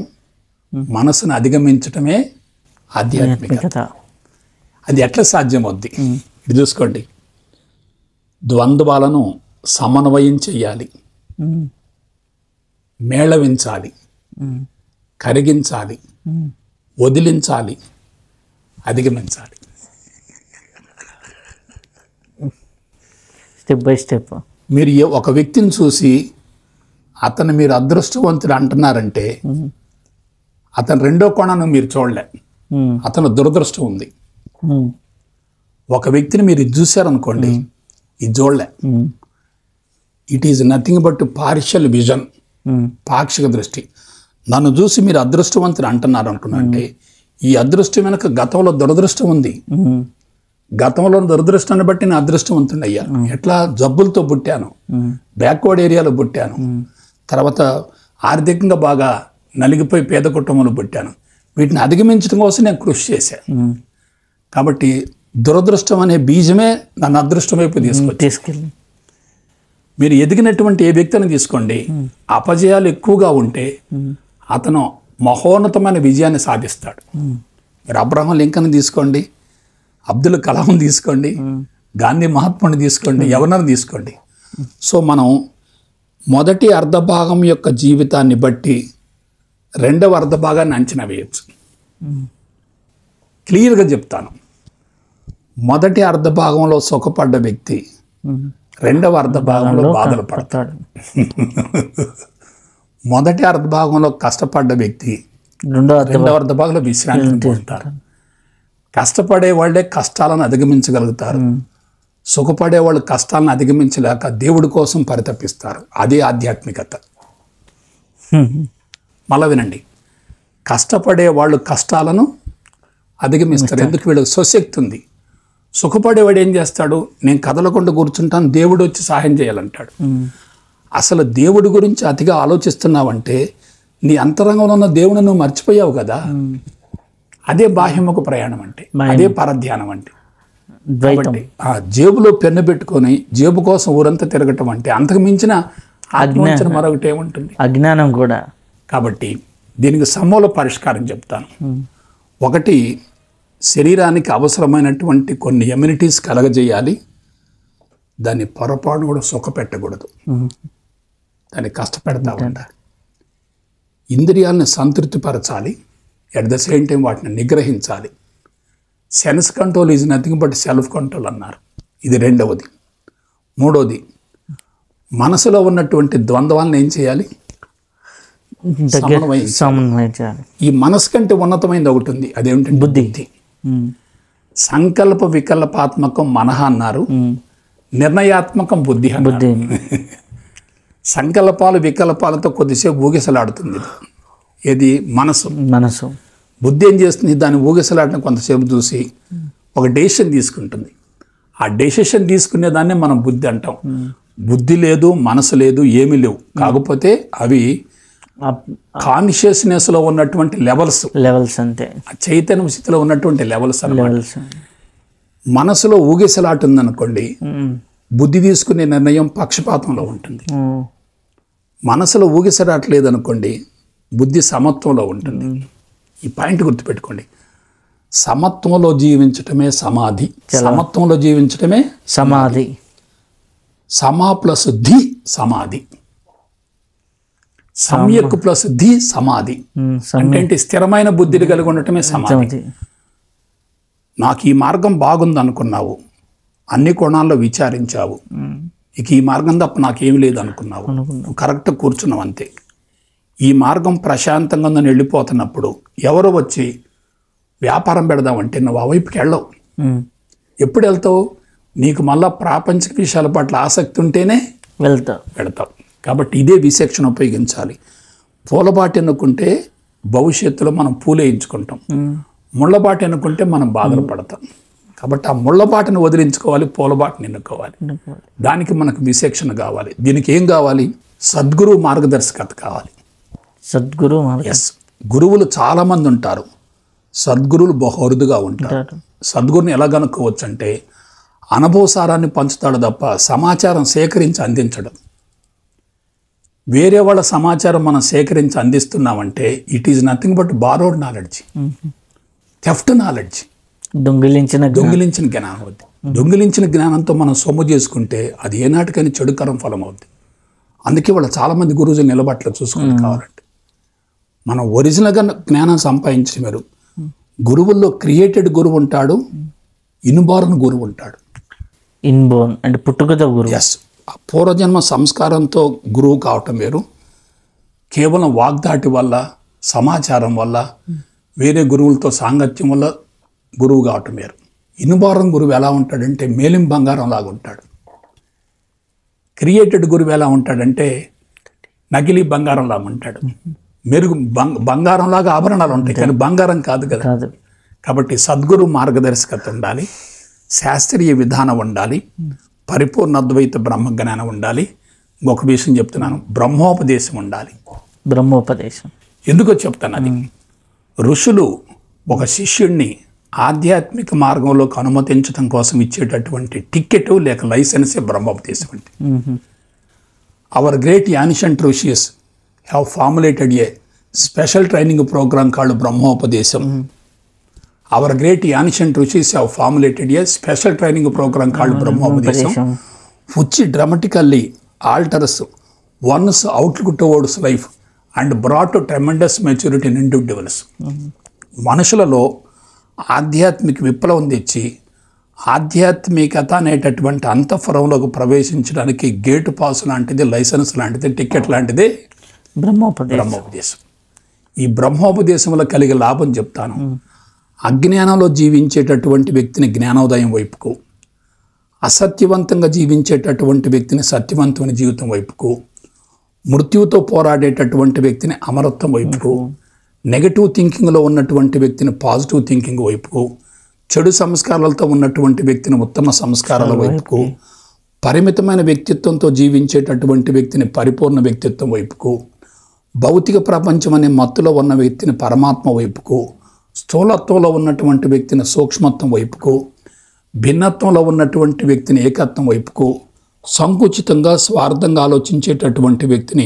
B: మనసును అధిగమించటమే ఆధ్యాత్మికత. అది ఎట్లా సాధ్యమవుద్ది? ఇది చూసుకోండి. ద్వంద్వాలను సమన్వయం చెయ్యాలి, మేళవించాలి, కరిగించాలి, వదిలించాలి, అధిగమించాలి.
A: Step by step.
B: మీరు ఒక వ్యక్తిని చూసి అతను మీరు అదృష్టవంతుడు అంటున్నారంటే అతను రెండో కోణాన్ని మీరు చూడలే, అతను దురదృష్టం ఉంది. ఒక వ్యక్తిని మీరు ఇది చూశారనుకోండి, ఇది చూడలే. It is nothing but partial vision, పాక్షిక దృష్టి. నన్ను చూసి మీరు అదృష్టవంతుడు అంటున్నారు అనుకున్నంటే ఈ అదృష్టం వెనక గతంలో దురదృష్టం ఉంది. గతంలో దురదృష్టాన్ని బట్టి నేను అదృష్టవంతుడు అయ్యా. ఎట్లా? జబ్బులతో పుట్టాను, బ్యాక్వర్డ్ ఏరియాలో పుట్టాను, తర్వాత ఆర్థికంగా బాగా నలిగిపోయి పేద కుటుంబంలో పుట్టాను. వీటిని అధిగమించడం కోసం నేను కృషి చేశాను. కాబట్టి దురదృష్టం అనే బీజమే నన్ను అదృష్టం వైపు తీసుకెళ్ళి. మీరు ఎదిగినటువంటి ఏ వ్యక్తిని తీసుకోండి, అపజయాలు ఎక్కువగా ఉంటే అతను మహోన్నతమైన విజయాన్ని సాధిస్తాడు. మీరు అబ్రహం లింకన్ తీసుకోండి, అబ్దుల్ కలాం తీసుకోండి, గాంధీ మహాత్ముని తీసుకోండి, ఎవరినైనా తీసుకోండి. సో మనం మొదటి అర్ధభాగం యొక్క జీవితాన్ని బట్టి రెండవ అర్ధభాగాన్ని అంచనా వేయచ్చు. క్లియర్గా చెప్తాను, మొదటి అర్ధభాగంలో సుఖపడ్డ వ్యక్తి రెండవ అర్ధభాగంలో బాధలు పడతాడు. మొదటి అర్ధభాగంలో కష్టపడ్డ వ్యక్తి రెండవ అర్ధభాగంలో విశ్రాంతిని పొందుతారు. కష్టపడే వాళ్ళే కష్టాలను అధిగమించగలుగుతారు, సుఖపడే వాళ్ళు కష్టాలను అధిగమించలేక దేవుడి కోసం పరితపిస్తారు. అదే ఆధ్యాత్మికత. మళ్ళా వినండి, కష్టపడే వాళ్ళు కష్టాలను అధిగమిస్తారు, ఎందుకు? వీళ్ళకి స్వశక్తి ఉంది. సుఖపడేవాడు ఏం చేస్తాడు? నేను కదలకుండా కూర్చుంటాను, దేవుడు వచ్చి సహాయం చేయాలంటాడు. అసలు దేవుడి గురించి అతిగా ఆలోచిస్తున్నావంటే నీ అంతరంగంలో ఉన్న దేవుని నువ్వు మర్చిపోయావు కదా. అదే బాహ్యముఖ ప్రయాణం అంటే, అదే పరధ్యానం అంటే. ఆ జేబులో పెన్ను పెట్టుకొని జేబు కోసం ఊరంతా తిరగటం అంటే అంతకు మించిన ఆత్మవంచన మరొకటి ఏముంటుంది?
A: అజ్ఞానం కూడా.
B: కాబట్టి దీనికి సమూల పరిష్కారం చెప్తాను. ఒకటి, శరీరానికి అవసరమైనటువంటి కొన్ని ఎమ్యూనిటీస్ కలగజేయాలి, దాన్ని పొరపాటు కూడా సుఖపెట్టకూడదు, దాన్ని కష్టపెడతా ఉండాలి. ఇంద్రియాలను సంతృప్తిపరచాలి, ఎట్ ద సేమ్ టైం వాటిని నిగ్రహించాలి. Sense control is nothing but self control అన్నారు. ఇది రెండవది. మూడవది, మనసులో ఉన్నటువంటి ద్వంద్వాలను ఏం చేయాలి?
A: సమన్వయం చేయాలి.
B: ఈ మనసు కంటే ఉన్నతమైనది ఒకటి ఉంది, అదేమిటంటే బుద్ధి. సంకల్ప వికల్పాత్మకం మనహ అన్నారు, నిర్ణయాత్మకం బుద్ధి అన్నారు. సంకల్పాలు వికల్పాలతో కొద్దిసేపు ఊగిసలాడుతుంది ఏది? మనసు. బుద్ధి ఏం చేస్తుంది? దాన్ని ఊగిసలాడటం కొంతసేపు చూసి ఒక డెసిషన్ తీసుకుంటుంది. ఆ డెసిషన్ తీసుకునే దాన్నే మనం బుద్ధి అంటాం. బుద్ధి లేదు, మనసు లేదు, ఏమీ లేవు. కాకపోతే అవి కాన్షియస్నెస్ లో ఉన్నటువంటి లెవెల్స్ అంతే, చైతన్య స్థితిలో ఉన్నటువంటి లెవెల్స్ అన్నమాట. మనసులో ఊగిసలాటుంది అనుకోండి, బుద్ధి తీసుకునే నిర్ణయం పక్షపాతంలో ఉంటుంది. మనసులో ఊగిసలాట్లేదు అనుకోండి, బుద్ధి సమత్వంలో ఉంటుంది. ఈ పాయింట్ గుర్తుపెట్టుకోండి. సమత్వంలో జీవించటమే సమాధి, సమత్వంలో జీవించటమే
A: సమాధి.
B: సమా ప్లస్ ధి సమాధి, సమ్యక్ ప్లస్ ధి సమాధి. అంటే స్థిరమైన బుద్ధిని కలిగి ఉండటమే సమాధి. నాకు ఈ మార్గం బాగుంది అనుకున్నావు, అన్ని కోణాల్లో విచారించావు, ఇక ఈ మార్గం తప్ప నాకేమి లేదు అనుకున్నావు, కరెక్ట్ కూర్చున్నావు అంతే. ఈ మార్గం ప్రశాంతంగా ఉందని వెళ్ళిపోతున్నప్పుడు ఎవరు వచ్చి వ్యాపారం పెడదామంటే నువ్వు ఆ వైపుకి వెళ్ళవు. ఎప్పుడు వెళ్తావు? నీకు మళ్ళా ప్రాపంచిక విషయాల పట్ల ఆసక్తి ఉంటేనే వెళతావు. కాబట్టి ఇదే విశేషణ ఉపయోగించాలి. పూలబాటి ఎన్నుకుంటే భవిష్యత్తులో మనం పూలేయించుకుంటాం, ముళ్ళబాటి ఎన్నుకుంటే మనం బాధలు పడతాం. కాబట్టి ఆ ముళ్ళబాటిని వదిలించుకోవాలి, పూలబాటిని ఎన్నుకోవాలి. దానికి మనకు విశేషణ కావాలి. దీనికి ఏం కావాలి? సద్గురు మార్గదర్శకత కావాలి. గురువులు చాలా మంది ఉంటారు, సద్గురువులు బహురుదుగా ఉంటారు. సద్గురుని ఎలా కనుక్కోవచ్చు అంటే అనుభవసారాన్ని పంచుతాడు తప్ప సమాచారం సేకరించి అందించడం. వేరే వాళ్ళ సమాచారం మనం సేకరించి అందిస్తున్నామంటే it is nothing but borrowed knowledge, theft knowledge, దొంగిలించిన జ్ఞానం అవుద్ది. దొంగిలించిన జ్ఞానంతో మనం సొమ్ము చేసుకుంటే అది ఏనాటికని చెడుకరం ఫలం అవుద్ది. అందుకే వాళ్ళు చాలామంది గురువులు నిలబట్ల చూసుకుని కావాలంటే మనం ఒరిజినల్గా జ్ఞానం సంపాదించిన మీరు గురువుల్లో క్రియేటెడ్ గురువు ఉంటాడు, ఇన్బోర్న్ గురువు ఉంటాడు.
A: ఇన్బోర్న్ అంటే పుట్టుకతో గురువు.
B: ఎస్, పూర్వజన్మ సంస్కారంతో గురువు కావటం వేరు. కేవలం వాగ్దాటి వల్ల, సమాచారం వల్ల, వేరే గురువులతో సాంగత్యం వల్ల గురువు కావటం వేరు. ఇన్బోర్న్ గురువు ఎలా ఉంటాడంటే మేలిం బంగారం లాగా ఉంటాడు. క్రియేటెడ్ గురువు ఎలా ఉంటాడంటే నకిలీ బంగారం లాగా ఉంటాడు. మెరుగు బంగారం లాగా ఆభరణాలు ఉంటాయి కానీ బంగారం కాదు కదా. కాబట్టి సద్గురు మార్గదర్శకత ఉండాలి, శాస్త్రీయ విధానం ఉండాలి, పరిపూర్ణ అద్వైత బ్రహ్మజ్ఞానం ఉండాలి. ఇంకొక విషయం చెప్తున్నాను, బ్రహ్మోపదేశం ఉండాలి.
A: బ్రహ్మోపదేశం
B: ఎందుకో చెప్తాను. అది ఋషులు ఒక శిష్యుడిని ఆధ్యాత్మిక మార్గంలోకి అనుమతించడం కోసం ఇచ్చేటటువంటి టికెట్ లేక లైసెన్సే బ్రహ్మోపదేశం అంటే. Our great ancient rishis have formulated a special training programme called Brahmopadesam. Our great ancient rishis have formulated a special training program called Brahmopadesam, which dramatically alters one's outlook towards life and brought to tremendous maturity in individuals. మనుషులలో ఆధ్యాత్మిక విప్లవం తెచ్చి ఆధ్యాత్మికత అనేటటువంటి అంతఃపురంలోకి ప్రవేశించడానికి gate pass లాంటిది, licence లాంటిది, ticket లాంటిది బ్రహ్మోపదేశం. ఈ బ్రహ్మోపదేశంలో కలిగే లాభం చెప్తాను. అజ్ఞానంలో జీవించేటటువంటి వ్యక్తిని జ్ఞానోదయం వైపుకు, అసత్యవంతంగా జీవించేటటువంటి వ్యక్తిని సత్యవంతమైన జీవితం వైపుకు, మృత్యువుతో పోరాడేటటువంటి వ్యక్తిని అమరత్వం వైపుకు, నెగటివ్ థింకింగ్లో ఉన్నటువంటి వ్యక్తిని పాజిటివ్ థింకింగ్ వైపుకు, చెడు సంస్కారాలతో ఉన్నటువంటి వ్యక్తిని ఉత్తమ సంస్కారాల వైపుకు, పరిమితమైన వ్యక్తిత్వంతో జీవించేటటువంటి వ్యక్తిని పరిపూర్ణ వ్యక్తిత్వం వైపుకు, భౌతిక ప్రపంచం అనే మత్తులో ఉన్న వ్యక్తిని పరమాత్మ వైపుకు, స్థూలత్వంలో ఉన్నటువంటి వ్యక్తిని సూక్ష్మత్వం వైపుకు, భిన్నత్వంలో ఉన్నటువంటి వ్యక్తిని ఏకత్వం వైపుకు, సంకుచితంగా స్వార్థంగా ఆలోచించేటటువంటి వ్యక్తిని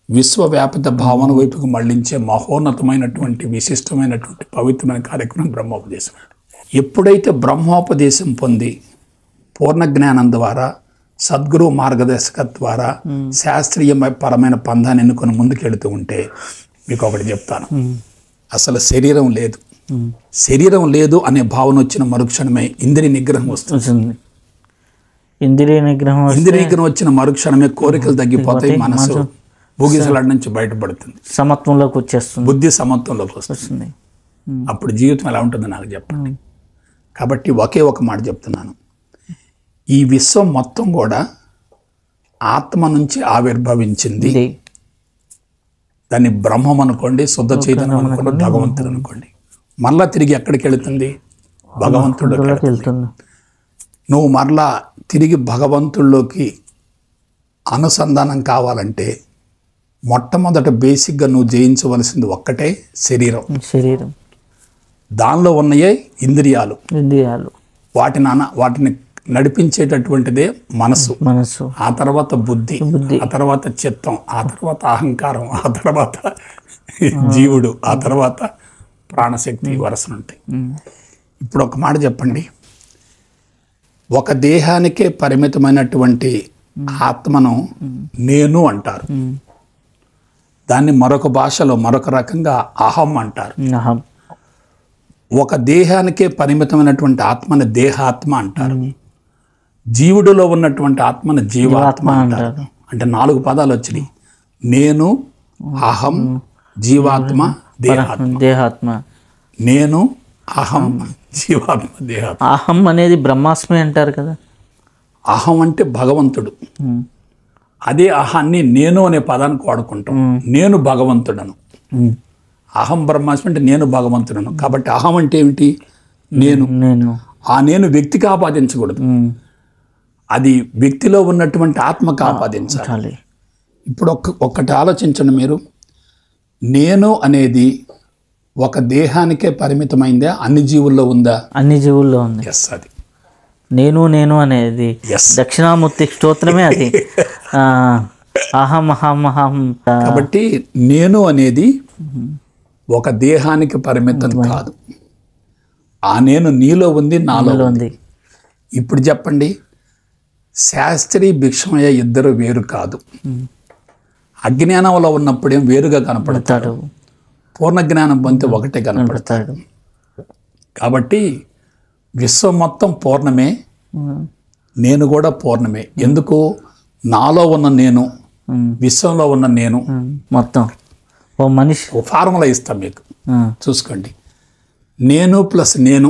B: విశ్వవ్యాపిత భావన వైపుకు మళ్లించే మహోన్నతమైనటువంటి విశిష్టమైనటువంటి పవిత్రమైన కార్యక్రమం బ్రహ్మోపదేశం. ఎప్పుడైతే బ్రహ్మోపదేశం పొంది పూర్ణ జ్ఞానం ద్వారా, సద్గురు మార్గదర్శక ద్వారా శాస్త్రీయపరమైన పందాన్ని ఎన్నుకొని ముందుకెళ్తూ ఉంటే మీకు ఒకటి చెప్తాను, అసలు శరీరం లేదు. శరీరం లేదు అనే భావన వచ్చిన మరుక్షణమే ఇంద్రియ నిగ్రహం వస్తుంది.
A: ఇంద్రియ నిగ్రహం
B: ఇంద్రియ నిగ్రహం వచ్చిన మరుక్షణమే కోరికలు తగ్గిపోతాయి, మనసు భూగిసలాడి నుంచి బయటపడుతుంది,
A: సమత్వంలోకి వచ్చేస్తుంది,
B: బుద్ధి సమత్వంలోకి వస్తుంది. అప్పుడు జీవితం ఎలా ఉంటుందో నాకు చెప్పండి. కాబట్టి ఒకే ఒక మాట చెప్తున్నాను, ఈ విశ్వం మొత్తం కూడా ఆత్మ నుంచి ఆవిర్భవించింది. దాన్ని బ్రహ్మం అనుకోండి, శుద్ధ చైతన్యం అనుకోండి, భగవంతుడు అనుకోండి. మరలా తిరిగి ఎక్కడికి వెళుతుంది? భగవంతుడిలోకి వెళ్తుంది. నువ్వు మరలా తిరిగి భగవంతుడిలోకి అనుసంధానం కావాలంటే మొట్టమొదట బేసిక్గా నువ్వు జయించవలసింది ఒక్కటే శరీరం. దానిలో ఉన్నాయే ఇంద్రియాలు. వాటిని నడిపించేటటువంటిదే మనసు. ఆ తర్వాత బుద్ధి, ఆ తర్వాత చిత్తం, ఆ తర్వాత అహంకారం, ఆ తర్వాత జీవుడు, ఆ తర్వాత ప్రాణశక్తి వరుసనుంటాయి. ఇప్పుడు ఒక మాట చెప్పండి, ఒక దేహానికే పరిమితమైనటువంటి ఆత్మను నేను అంటారు. దాన్ని మరొక భాషలో మరొక రకంగా అహం అంటారు. ఒక దేహానికే పరిమితమైనటువంటి ఆత్మని దేహాత్మ అంటారు. జీవుడిలో ఉన్నటువంటి ఆత్మను జీవాత్మ అంటారు. అంటే 4 పదాలు వచ్చినాయి: నేను, అహం, జీవాత్మ, దేహాత్మ. నేను, అహం, జీవాత్మ, దేహాత్మ.
A: అహం అనేది బ్రహ్మాస్మి అంటారు కదా.
B: అహం అంటే భగవంతుడు. అదే అహాన్ని నేను అనే పదానికి వాడుకుంటాం. నేను భగవంతుడను. అహం బ్రహ్మాస్మి అంటే నేను భగవంతుడను. కాబట్టి అహం అంటే ఏమిటి? నేను. ఆ నేను వ్యక్తికి ఆపాదించకూడదు, అది వ్యక్తిలో ఉన్నటువంటి ఆత్మకు ఆపాదించాలి. ఇప్పుడు ఒక్కటి ఆలోచించండి మీరు, నేను అనేది ఒక దేహానికే పరిమితమైందా? అన్ని జీవుల్లో ఉందా?
A: అన్ని జీవుల్లో ఉంది.
B: ఎస్, అది
A: నేను అనేది దక్షిణామూర్తి స్తోత్రమే అది. అహం అహం అహం.
B: కాబట్టి నేను అనేది ఒక దేహానికి పరిమితం కాదు. ఆ నేను నీలో ఉంది, నాలో ఉంది. ఇప్పుడు చెప్పండి, శాస్త్రి భిక్షమయ్య ఇద్దరు వేరు కాదు. అజ్ఞానంలో ఉన్నప్పుడేం వేరుగా కనపడతాడు, పూర్ణ జ్ఞానం పొందితే ఒకటే కనపడతాడు. కాబట్టి విశ్వం మొత్తం పూర్ణమే, నేను కూడా పూర్ణమే. ఎందుకు? నాలో ఉన్న నేను, విశ్వంలో ఉన్న నేను
A: మొత్తం ఓ మనిషి.
B: ఓ ఫార్ములా ఇస్తాం మీకు, చూసుకోండి. నేను ప్లస్ నేను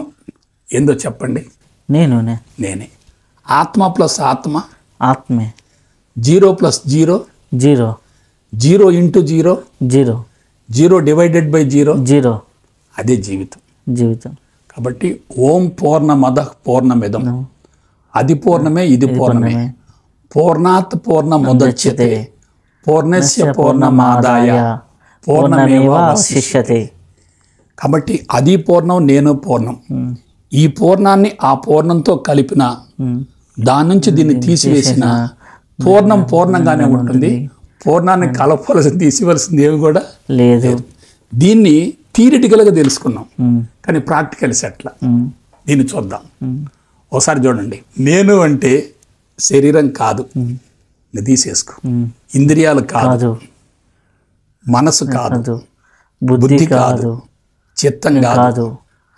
B: ఏందో చెప్పండి? నేనే. ఆత్మ ప్లస్ ఆత్మే. 0 ప్లస్ 0 ఇంటూ 0 డివైడెడ్ బై 0 అదే జీవితం. కాబట్టి ఓం పూర్ణమద పూర్ణమిదం, అది పూర్ణమే, ఇది పూర్ణమే. పూర్ణాత్ పూర్ణముదచ్యతే పూర్ణస్య పూర్ణమాదాయ పూర్ణమేవావశిష్యతే. కాబట్టి అది పూర్ణం, నేను పూర్ణం. ఈ పూర్ణాన్ని ఆ పూర్ణంతో కలిపిన, దాని నుంచి దీన్ని తీసివేసిన పూర్ణం పూర్ణంగానే ఉంటుంది. పూర్ణాన్ని కలపవలసింది, తీసివలసింది ఏమి కూడా లేదు. దీన్ని థియరిటికల్గా తెలుసుకున్నాం, కానీ ప్రాక్టికల్స్ ఎట్లా దీన్ని చూద్దాం. ఒకసారి చూడండి, నేను అంటే శరీరం కాదు, తీసేసుకో. ఇంద్రియాలు కాదు, మనసు కాదు, బుద్ధి కాదు, చిత్తం కాదు,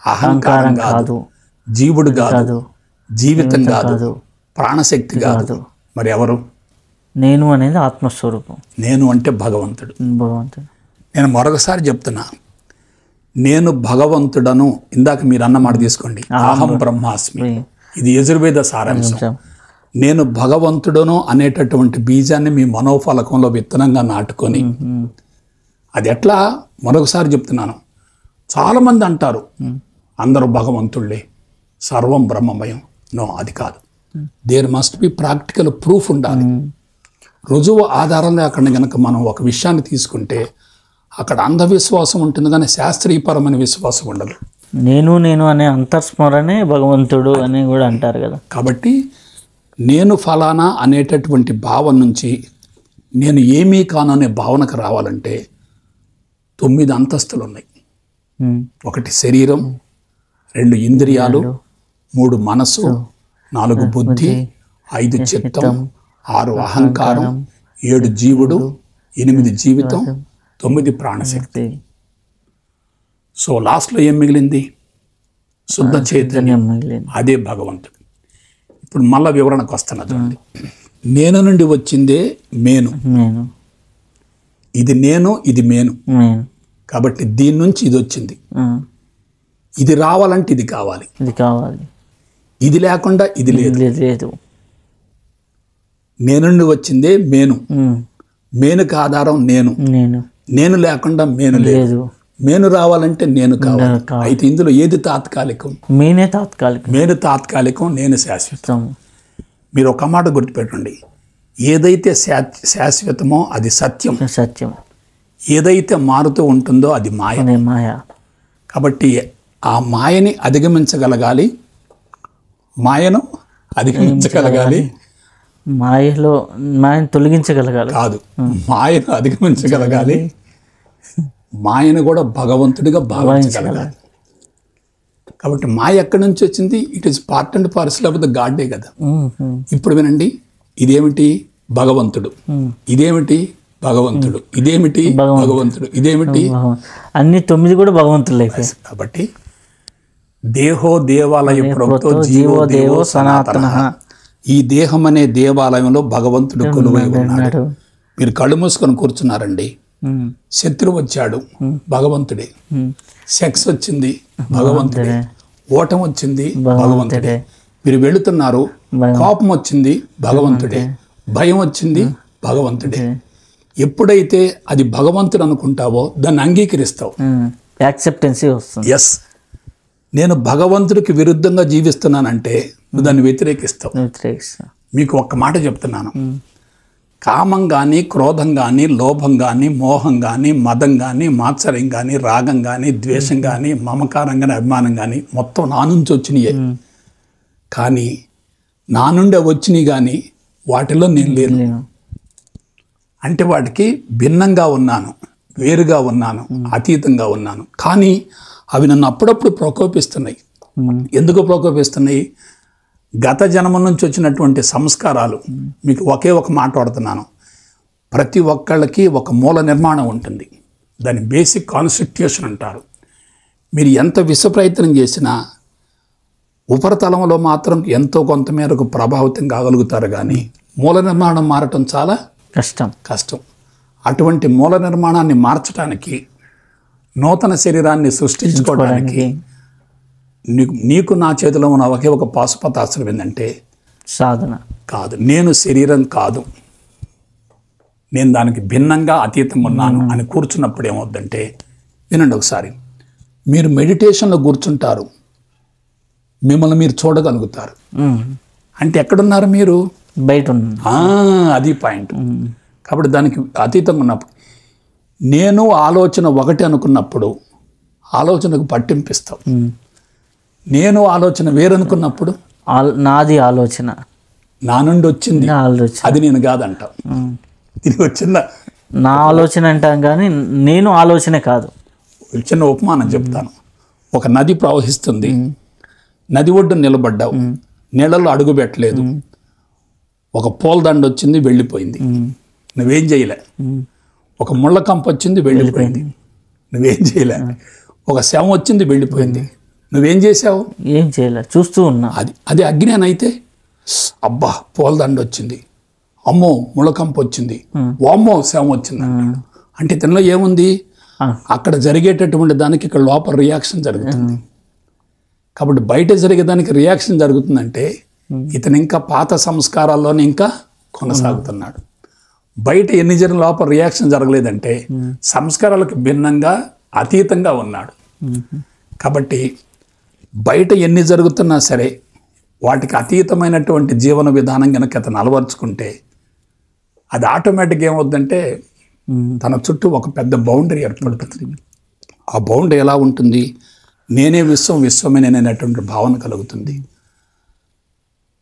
B: అహంకారం కాదు, జీవుడు కాదు, జీవితం కాదు, ప్రాణశక్తి కాదు. మరి ఎవరు?
A: నేను అనేది ఆత్మస్వరూపం.
B: నేను అంటే భగవంతుడు. నేను మరొకసారి చెప్తున్నా, నేను భగవంతుడను. ఇందాక మీరు అన్నమాట తీసుకోండి, అహం బ్రహ్మాస్మి. ఇది యజుర్వేద సారాంశం. నేను భగవంతుడను అనేటటువంటి బీజాన్ని మీ మనోఫలకంలో విత్తనంగా నాటుకొని, అది ఎట్లా? మరొకసారి చెప్తున్నాను, చాలామంది అంటారు అందరూ భగవంతుళ్ళే, సర్వం బ్రహ్మమయం. నో, అది కాదు. There must be practical proof ఉండాలి. రుజువు ఆధారంగా అక్కడ కనుక మనం ఒక విషయాన్ని తీసుకుంటే అక్కడ అంధవిశ్వాసం ఉంటుంది, కానీ శాస్త్రీయపరమైన విశ్వాసం ఉండదు.
A: నేను అనే అంతర్స్మరణే భగవంతుడు అని కూడా అంటారు కదా.
B: కాబట్టి నేను ఫలానా అనేటటువంటి భావం నుంచి నేను ఏమీ కాను అనే భావనకు రావాలంటే 9 అంతస్తులు ఉన్నాయి. 1 శరీరం, 2 ఇంద్రియాలు, 3 మనసు, 4 బుద్ధి, 5 చిత్తం, 6 అహంకారం, 7 జీవుడు, 8 జీవితం, 9 ప్రాణశక్తి. సో లాస్ట్లో ఏం మిగిలింది? శుద్ధ చైతన్యం. అదే భగవంతుడు. ఇప్పుడు మళ్ళా వివరణకు వస్తున్నా చూడండి. నేను నుండి వచ్చిందే మేను,
A: నేను
B: ఇది నేను, ఇది మేను.
A: నేను
B: కాబట్టి దీని నుంచి ఇది వచ్చింది. ఇది రావాలంటే ఇది కావాలి,
A: ఇది కావాలి,
B: ఇది లేకుండా ఇది లేదు.
A: లేదు లేదు.
B: నేను నుండి వచ్చిందే మేను, మేనుకు ఆధారం నేను,
A: నేను
B: నేను లేకుండా మేను లేదు.
A: లేదు.
B: మేను రావాలంటే నేను కావాలి. అయితే ఇందులో ఏది తాత్కాలికం?
A: మేనే తాత్కాలికం,
B: మేను తాత్కాలికం, నేను శాశ్వతం.
A: సత్యం.
B: మీరు ఒక మాట గుర్తుపెట్టండి, ఏదైతే శాశ్వతమో అది సత్యం,
A: సత్యం.
B: ఏదైతే మారుతూ ఉంటుందో అది మాయ.
A: అదే మాయ.
B: కాబట్టి ఆ మాయని అధిగమించగలగాలి, మాయను అధిగమించగలగాలి
A: మాయను తొలగించగలగాలి
B: కాదు, మాయను అధిగమించగలగాలి, మాయను కూడా భగవంతుడిగా భావించగలగాలి. కాబట్టి మాయ ఎక్కడి నుంచి వచ్చింది? It is part and parcel of the గాడే కదా. ఇప్పుడు వినండి, ఇదేమిటి? భగవంతుడు. ఇదేమిటి? భగవంతుడు. ఇదేమిటి? భగవంతుడు. ఇదేమిటి?
A: అన్ని 9 కూడా భగవంతుడు అయిపోయాయి.
B: కాబట్టి దేహో దేవాలయ ప్రోక్తో జీవో దేవో సనాతన. ఈ దేహం అనే దేవాలయంలో భగవంతుడు కొలువై ఉన్నాడు. మీరు కళ్ళు మూసుకొని కూర్చున్నారండి, శత్రువు వచ్చాడు, భగవంతుడే. సెక్స్ వచ్చింది, భగవంతుడే. ఓటం వచ్చింది, భగవంతుడే. మీరు వెళుతున్నారు, కోపం వచ్చింది, భగవంతుడే. భయం వచ్చింది, భగవంతుడే. ఎప్పుడైతే అది భగవంతుడు అనుకుంటావో దాన్ని అంగీకరిస్తావు,
A: యాక్సెప్టెన్సీ వస్తుంది.
B: ఎస్, నేను భగవంతుడికి విరుద్ధంగా జీవిస్తున్నానంటే నువ్వు దాన్ని వ్యతిరేకిస్తావు. మీకు ఒక్క మాట చెప్తున్నాను, కామం కానీ, క్రోధం కానీ, లోభం కానీ, మోహం కానీ, మదం కానీ, మాత్సర్యం కానీ, రాగం కానీ, ద్వేషం కానీ, మమకారం కానీ, అభిమానం కానీ మొత్తం నా నుంచి వచ్చినాయే. కానీ నా నుండే వచ్చినాయి కానీ వాటిలో నేను లేను. అంటే వాటికి భిన్నంగా ఉన్నాను, వేరుగా ఉన్నాను, అతీతంగా ఉన్నాను. కానీ అవి నన్ను అప్పుడప్పుడు ప్రకోపిస్తున్నాయి. ఎందుకు ప్రకోపిస్తున్నాయి? గత జన్మం నుంచి వచ్చినటువంటి సంస్కారాలు. మీకు ఒకే ఒక మాట వాడుతున్నాను, ప్రతి ఒక్కళ్ళకి ఒక మూల నిర్మాణం ఉంటుంది, దాన్ని బేసిక్ కాన్స్టిట్యూషన్ అంటారు. మీరు ఎంత విశ్వప్రయత్నం చేసినా ఉపరితలంలో మాత్రం ఎంతో కొంత మేరకు ప్రభావితం కాగలుగుతారు, కానీ మూల నిర్మాణం మారటం చాలా కష్టం. అటువంటి మూల నిర్మాణాన్ని మార్చడానికి, నూతన శరీరాన్ని సృష్టించుకోవడానికి నీకు నా చేతిలో ఉన్న ఒకే ఒక పాశుపతాస్త్రం ఏంటంటే
A: సాధన.
B: కాదు, నేను శరీరం కాదు, నేను దానికి భిన్నంగా అతీతంగా ఉన్నాను అని కూర్చున్నప్పుడు ఏమవుద్దంటే, వినండి ఒకసారి, మీరు మెడిటేషన్లో కూర్చుంటారు, మిమ్మల్ని మీరు చూడగలుగుతారు. అంటే ఎక్కడున్నారు మీరు?
A: బయట ఉన్నారు.
B: అది పాయింట్. కాబట్టి దానికి అతీతంగా ఉన్నప్పుడు, నేను ఆలోచన ఒకటి అనుకున్నప్పుడు ఆలోచనకు పట్టింపిస్తావు. నేను ఆలోచన వేరనుకున్నప్పుడు
A: నాది ఆలోచన,
B: నా నుండి వచ్చింది అది నేను కాదంట. ఇది వచ్చింద
A: నా ఆలోచన అంటాం కానీ నేను ఆలోచన కాదు.
B: చిన్న ఉపమానం చెప్తాను. ఒక నది ప్రవహిస్తుంది, నది ఒడ్డు నిలబడ్డావు, నీళ్ళలో అడుగు పెట్టలేదు, ఒక పూలదండ వచ్చింది, వెళ్ళిపోయింది, నువ్వేం చేయలే. ఒక ముళ్ళ కంప వచ్చింది, వెళ్ళిపోయింది, నువ్వేం చేయలే. ఒక శవం వచ్చింది, వెళ్ళిపోయింది, నువ్వేం చేసావు?
A: ఏం చేయలే, చూస్తూ ఉన్నా.
B: అది అజ్ఞానైతే, అబ్బా పూలదండ వచ్చింది, అమ్మో ముళ్ళకంప వచ్చింది, అమ్మో శవం వచ్చింది అంటే దీనిలో ఏముంది? అక్కడ జరిగేటటువంటి దానికి ఇక్కడ లోపల రియాక్షన్ జరుగుతుంది. కాబట్టి బయట జరిగేదానికి రియాక్షన్ జరుగుతుందంటే ఇతను ఇంకా పాత సంస్కారాల్లోనే ఇంకా కొనసాగుతున్నాడు. బయట ఎన్ని జరిగిన లోపల రియాక్షన్ జరగలేదంటే సంస్కారాలకు భిన్నంగా అతీతంగా ఉన్నాడు. కాబట్టి బయట ఎన్ని జరుగుతున్నా సరే వాటికి అతీతమైనటువంటి జీవన విధానం కనుక అతను అలవర్చుకుంటే అది ఆటోమేటిక్గా ఏమవుద్దంటే తన చుట్టూ ఒక పెద్ద బౌండరీ ఏర్పడుతుంది. ఆ బౌండరీ ఎలా ఉంటుంది? నేనే విశ్వం, విశ్వమే నేననేటువంటి భావన కలుగుతుంది.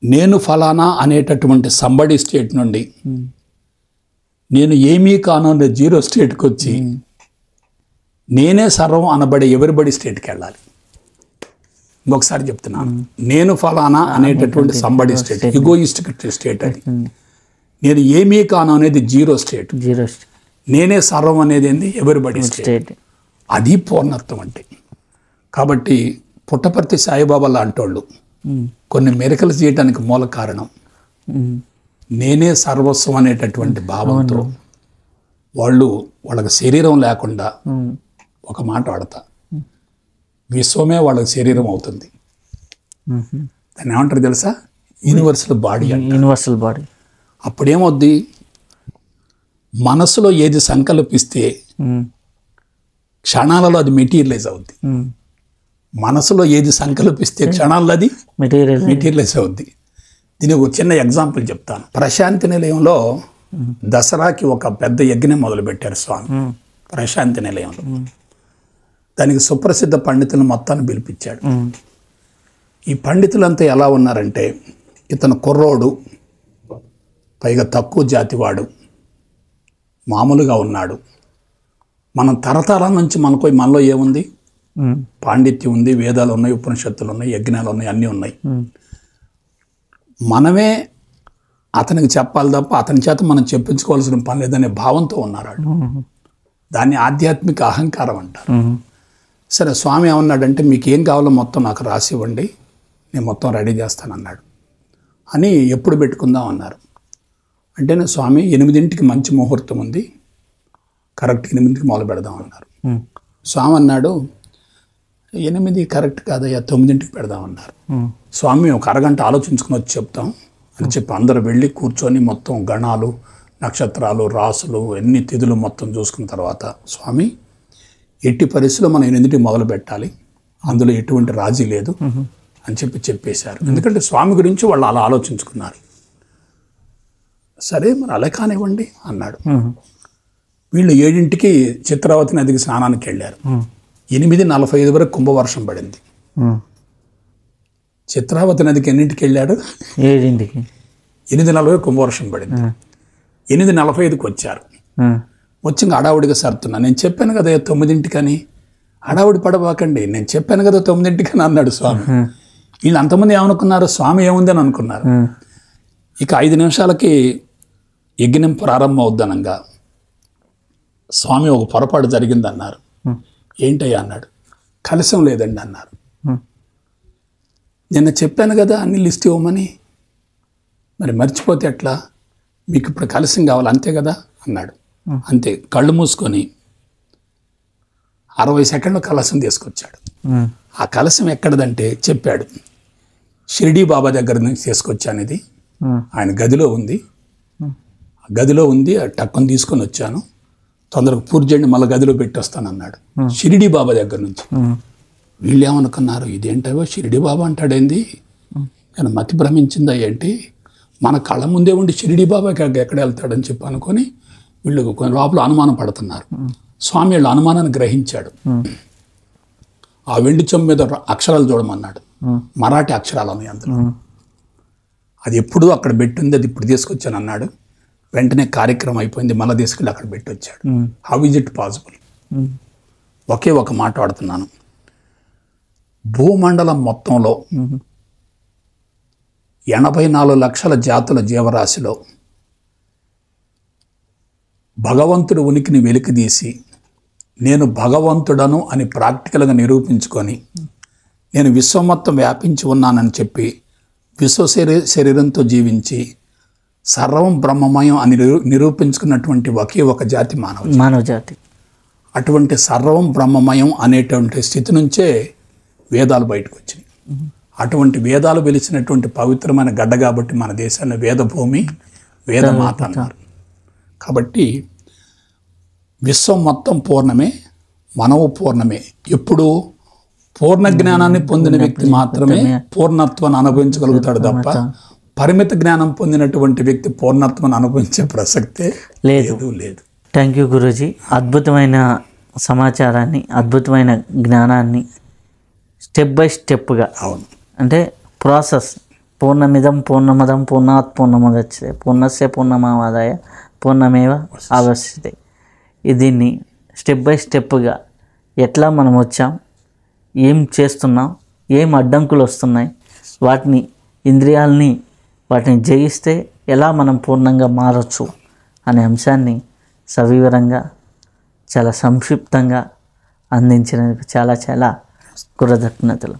B: నేను ఫలానా అనేటటువంటి సంబడి స్టేట్ నుండి నేను ఏమీ కాను అనే జీరో స్టేట్కి వచ్చి నేనే సర్వం అనబడే ఎవరిబడి స్టేట్కి వెళ్ళాలి. ఇంకొకసారి చెప్తున్నాను, నేను ఫలానా అనేటటువంటి సంబడి స్టేట్, ఇగోయిస్టిక్ స్టేట్. అది నేను ఏమీ కాను అనేది జీరో స్టేట్. నేనే సర్వం అనేది ఏంది? Everybody state. అది పూర్ణత్వం అంటే. కాబట్టి పుట్టపర్తి సాయిబాబా లాంటి వాళ్ళు కొన్ని మెరికలు చేయడానికి మూల కారణం నేనే సర్వస్వం అనేటటువంటి భావంతో వాళ్ళకి శరీరం లేకుండా ఒక మాట వాడతా, విశ్వమే వాళ్ళకి శరీరం అవుతుంది. దాన్ని ఏమంటారు తెలుసా? Universal body.
A: Universal body.
B: అప్పుడేమవుద్ది, మనసులో ఏది సంకల్పిస్తే క్షణాలలో అది మెటీరియలైజ్ అవుద్ది. మనసులో ఏది సంకల్పిస్తే క్షణాల్లో అది మెటీరియలైజ్ అవుద్ది. దీనికి ఒక చిన్న ఎగ్జాంపుల్ చెప్తాను. ప్రశాంతి నిలయంలో దసరాకి ఒక పెద్ద యజ్ఞం మొదలుపెట్టారు స్వామి. ప్రశాంతి నిలయంలో దానికి సుప్రసిద్ధ పండితులను మొత్తాన్ని పిలిపించాడు. ఈ పండితులంతా ఎలా ఉన్నారంటే, ఇతను కుర్రోడు, పైగా తక్కువ జాతివాడు, మామూలుగా ఉన్నాడు. మనం తరతరాల నుంచి మనలో ఏముంది? పాండిత్యం ఉంది, వేదాలు ఉన్నాయి, ఉపనిషత్తులు ఉన్నాయి, యజ్ఞాలు ఉన్నాయి, అన్నీ ఉన్నాయి. మనమే అతనికి చెప్పాలి తప్ప అతని చేత మనం చెప్పించుకోవాల్సిన పని లేదనే భావంతో ఉన్నారు. దాన్ని ఆధ్యాత్మిక అహంకారం అంటారు. సరే, స్వామి ఏమన్నాడంటే, మీకు ఏం కావాలో మొత్తం నాకు రాసి ఇవ్వండి, నేను మొత్తం రెడీ చేస్తానన్నాడు. అని ఎప్పుడు పెట్టుకుందాం అన్నారు. అంటే స్వామి 8ంటికి మంచి ముహూర్తం ఉంది, కరెక్ట్ 8ంటికి మొదలు పెడదాం అన్నారు. స్వామి అన్నాడు, 8 కరెక్ట్ కాదయ్యా, 9ంటికి పెడదామన్నారు. స్వామి ఒక అరగంట ఆలోచించుకుని వచ్చి చెప్తాం అని చెప్పి అందరూ వెళ్ళి కూర్చొని మొత్తం గణాలు, నక్షత్రాలు, రాసులు, ఎన్ని తిథులు మొత్తం చూసుకున్న తర్వాత, స్వామి ఎట్టి పరిస్థితుల్లో మనం 8ంటికి మొదలు పెట్టాలి, అందులో ఎటువంటి రాజీ లేదు అని చెప్పేశారు. ఎందుకంటే స్వామి గురించి వాళ్ళు అలా ఆలోచించుకున్నారు. సరే, మరి అలా కానివ్వండి అన్నాడు. వీళ్ళు 7ంటికి చిత్రావతి నదికి స్నానానికి వెళ్ళారు. 8:45 వరకు కుంభవర్షం పడింది. చిత్రావతి నదికి ఎన్నింటికి వెళ్ళాడు?
A: 7ంటికి.
B: 8:40 కుంభవర్షం పడింది. 8:45కి వచ్చారు. వచ్చి హడావుడిగా సర్తున్నా, నేను చెప్పాను కదా 9ంటికని, హడావుడి పడబాకండి, నేను చెప్పాను కదా 9ంటికని అన్నాడు స్వామి. వీళ్ళు అంతమంది ఏమనుకున్నారు, స్వామి ఏముంది అని అనుకున్నారు. ఇక 5 నిమిషాలకి యజ్ఞం ప్రారంభం అవుద్దనంగా స్వామి ఒక పొరపాటు జరిగిందన్నారు. ఏంటయ్యా అన్నాడు. కలశం లేదండి అన్నారు. నిన్న చెప్పాను కదా అన్ని లిస్ట్ ఇవ్వమని, మరి మర్చిపోతే ఎట్లా, మీకు ఇప్పుడు కలశం కావాలి అంతే కదా అన్నాడు. అంతే, కళ్ళు మూసుకొని 60 సెకండ్లు కలశం తీసుకొచ్చాడు. ఆ కలశం ఎక్కడదంటే చెప్పాడు, షిరిడీ బాబా దగ్గర నుంచి తీసుకొచ్చాను, ఇది ఆయన గదిలో ఉంది, గదిలో ఉంది, టక్కుని తీసుకొని వచ్చాను, తొందరగా పూర్తి చేయండి, మళ్ళీ గదిలో పెట్టి వస్తానన్నాడు. షిరిడీ బాబా దగ్గర నుంచి. వీళ్ళు ఏమనుకున్నారు, ఇదేంటో షిరిడీ బాబా అంటాడేంది, నేను మతి భ్రమించిందా ఏంటి, మన కళ్ళ ముందే ఉండి షిరిడీ బాబాకి ఎక్కడ వెళ్తాడని చెప్పి అనుకొని వీళ్ళు కొన్ని లోపల అనుమానం పడుతున్నారు. స్వామి వీళ్ళ అనుమానాన్ని గ్రహించాడు. ఆ వెండి చెంబు మీద అక్షరాలు చూడమన్నాడు. మరాఠీ అక్షరాలు ఉన్నాయి అందులో. అది ఎప్పుడు అక్కడ పెట్టింది, అది ఇప్పుడు తీసుకొచ్చాను అన్నాడు. వెంటనే కార్యక్రమం అయిపోయింది, మళ్ళీ తీసుకెళ్ళి అక్కడ పెట్టి వచ్చాడు. How is it possible? ఒకే ఒక మాట వాడుతున్నాను, భూమండలం మొత్తంలో 84 లక్షల జాతుల జీవరాశిలో భగవంతుడు ఉనికిని వెలికితీసి నేను భగవంతుడను అని ప్రాక్టికల్గా నిరూపించుకొని నేను విశ్వం మొత్తం వ్యాపించి ఉన్నానని చెప్పి విశ్వ శరీరంతో జీవించి సర్వం బ్రహ్మమయం అని నిరూపించుకున్నటువంటి ఒకే ఒక జాతి మానవ జాతి. అటువంటి సర్వం బ్రహ్మమయం అనేటువంటి స్థితి నుంచే వేదాలు బయటకు వచ్చినాయి. అటువంటి వేదాలు వెలిసినటువంటి పవిత్రమైన గడ్డ కాబట్టి మన దేశాన్ని వేదభూమి, వేదమాత అన్నారు. కాబట్టి విశ్వం మొత్తం పూర్ణమే, మనవు పూర్ణమే. ఎప్పుడు పూర్ణ జ్ఞానాన్ని పొందిన వ్యక్తి మాత్రమే పూర్ణత్వాన్ని అనుభవించగలుగుతాడు తప్ప పరిమిత జ్ఞానం పొందినటువంటి వ్యక్తి పూర్ణత్వాన్ని అనుభవించే ప్రసక్తే లేదు.
A: Thank you Guruji. అద్భుతమైన సమాచారాన్ని, అద్భుతమైన జ్ఞానాన్ని స్టెప్ బై స్టెప్గా,
B: అవును,
A: అంటే ప్రాసెస్, పూర్ణమిదం పూర్ణమదం పూర్ణాత్ పూర్ణముదచ్యతే పూర్ణస్య పూర్ణమాదాయ పూర్ణమేవ అవశిష్యతే. దీన్ని స్టెప్ బై స్టెప్గా ఎట్లా మనం వచ్చాం, ఏం చేస్తున్నాం, ఏం అడ్డంకులు వస్తున్నాయి, వాటిని ఇంద్రియాలని వాటిని జయిస్తే ఎలా మనం పూర్ణంగా మారచ్చు అనే అంశాన్ని సవివరంగా చాలా సంక్షిప్తంగా అందించినందుకు చాలా కృతజ్ఞతలు.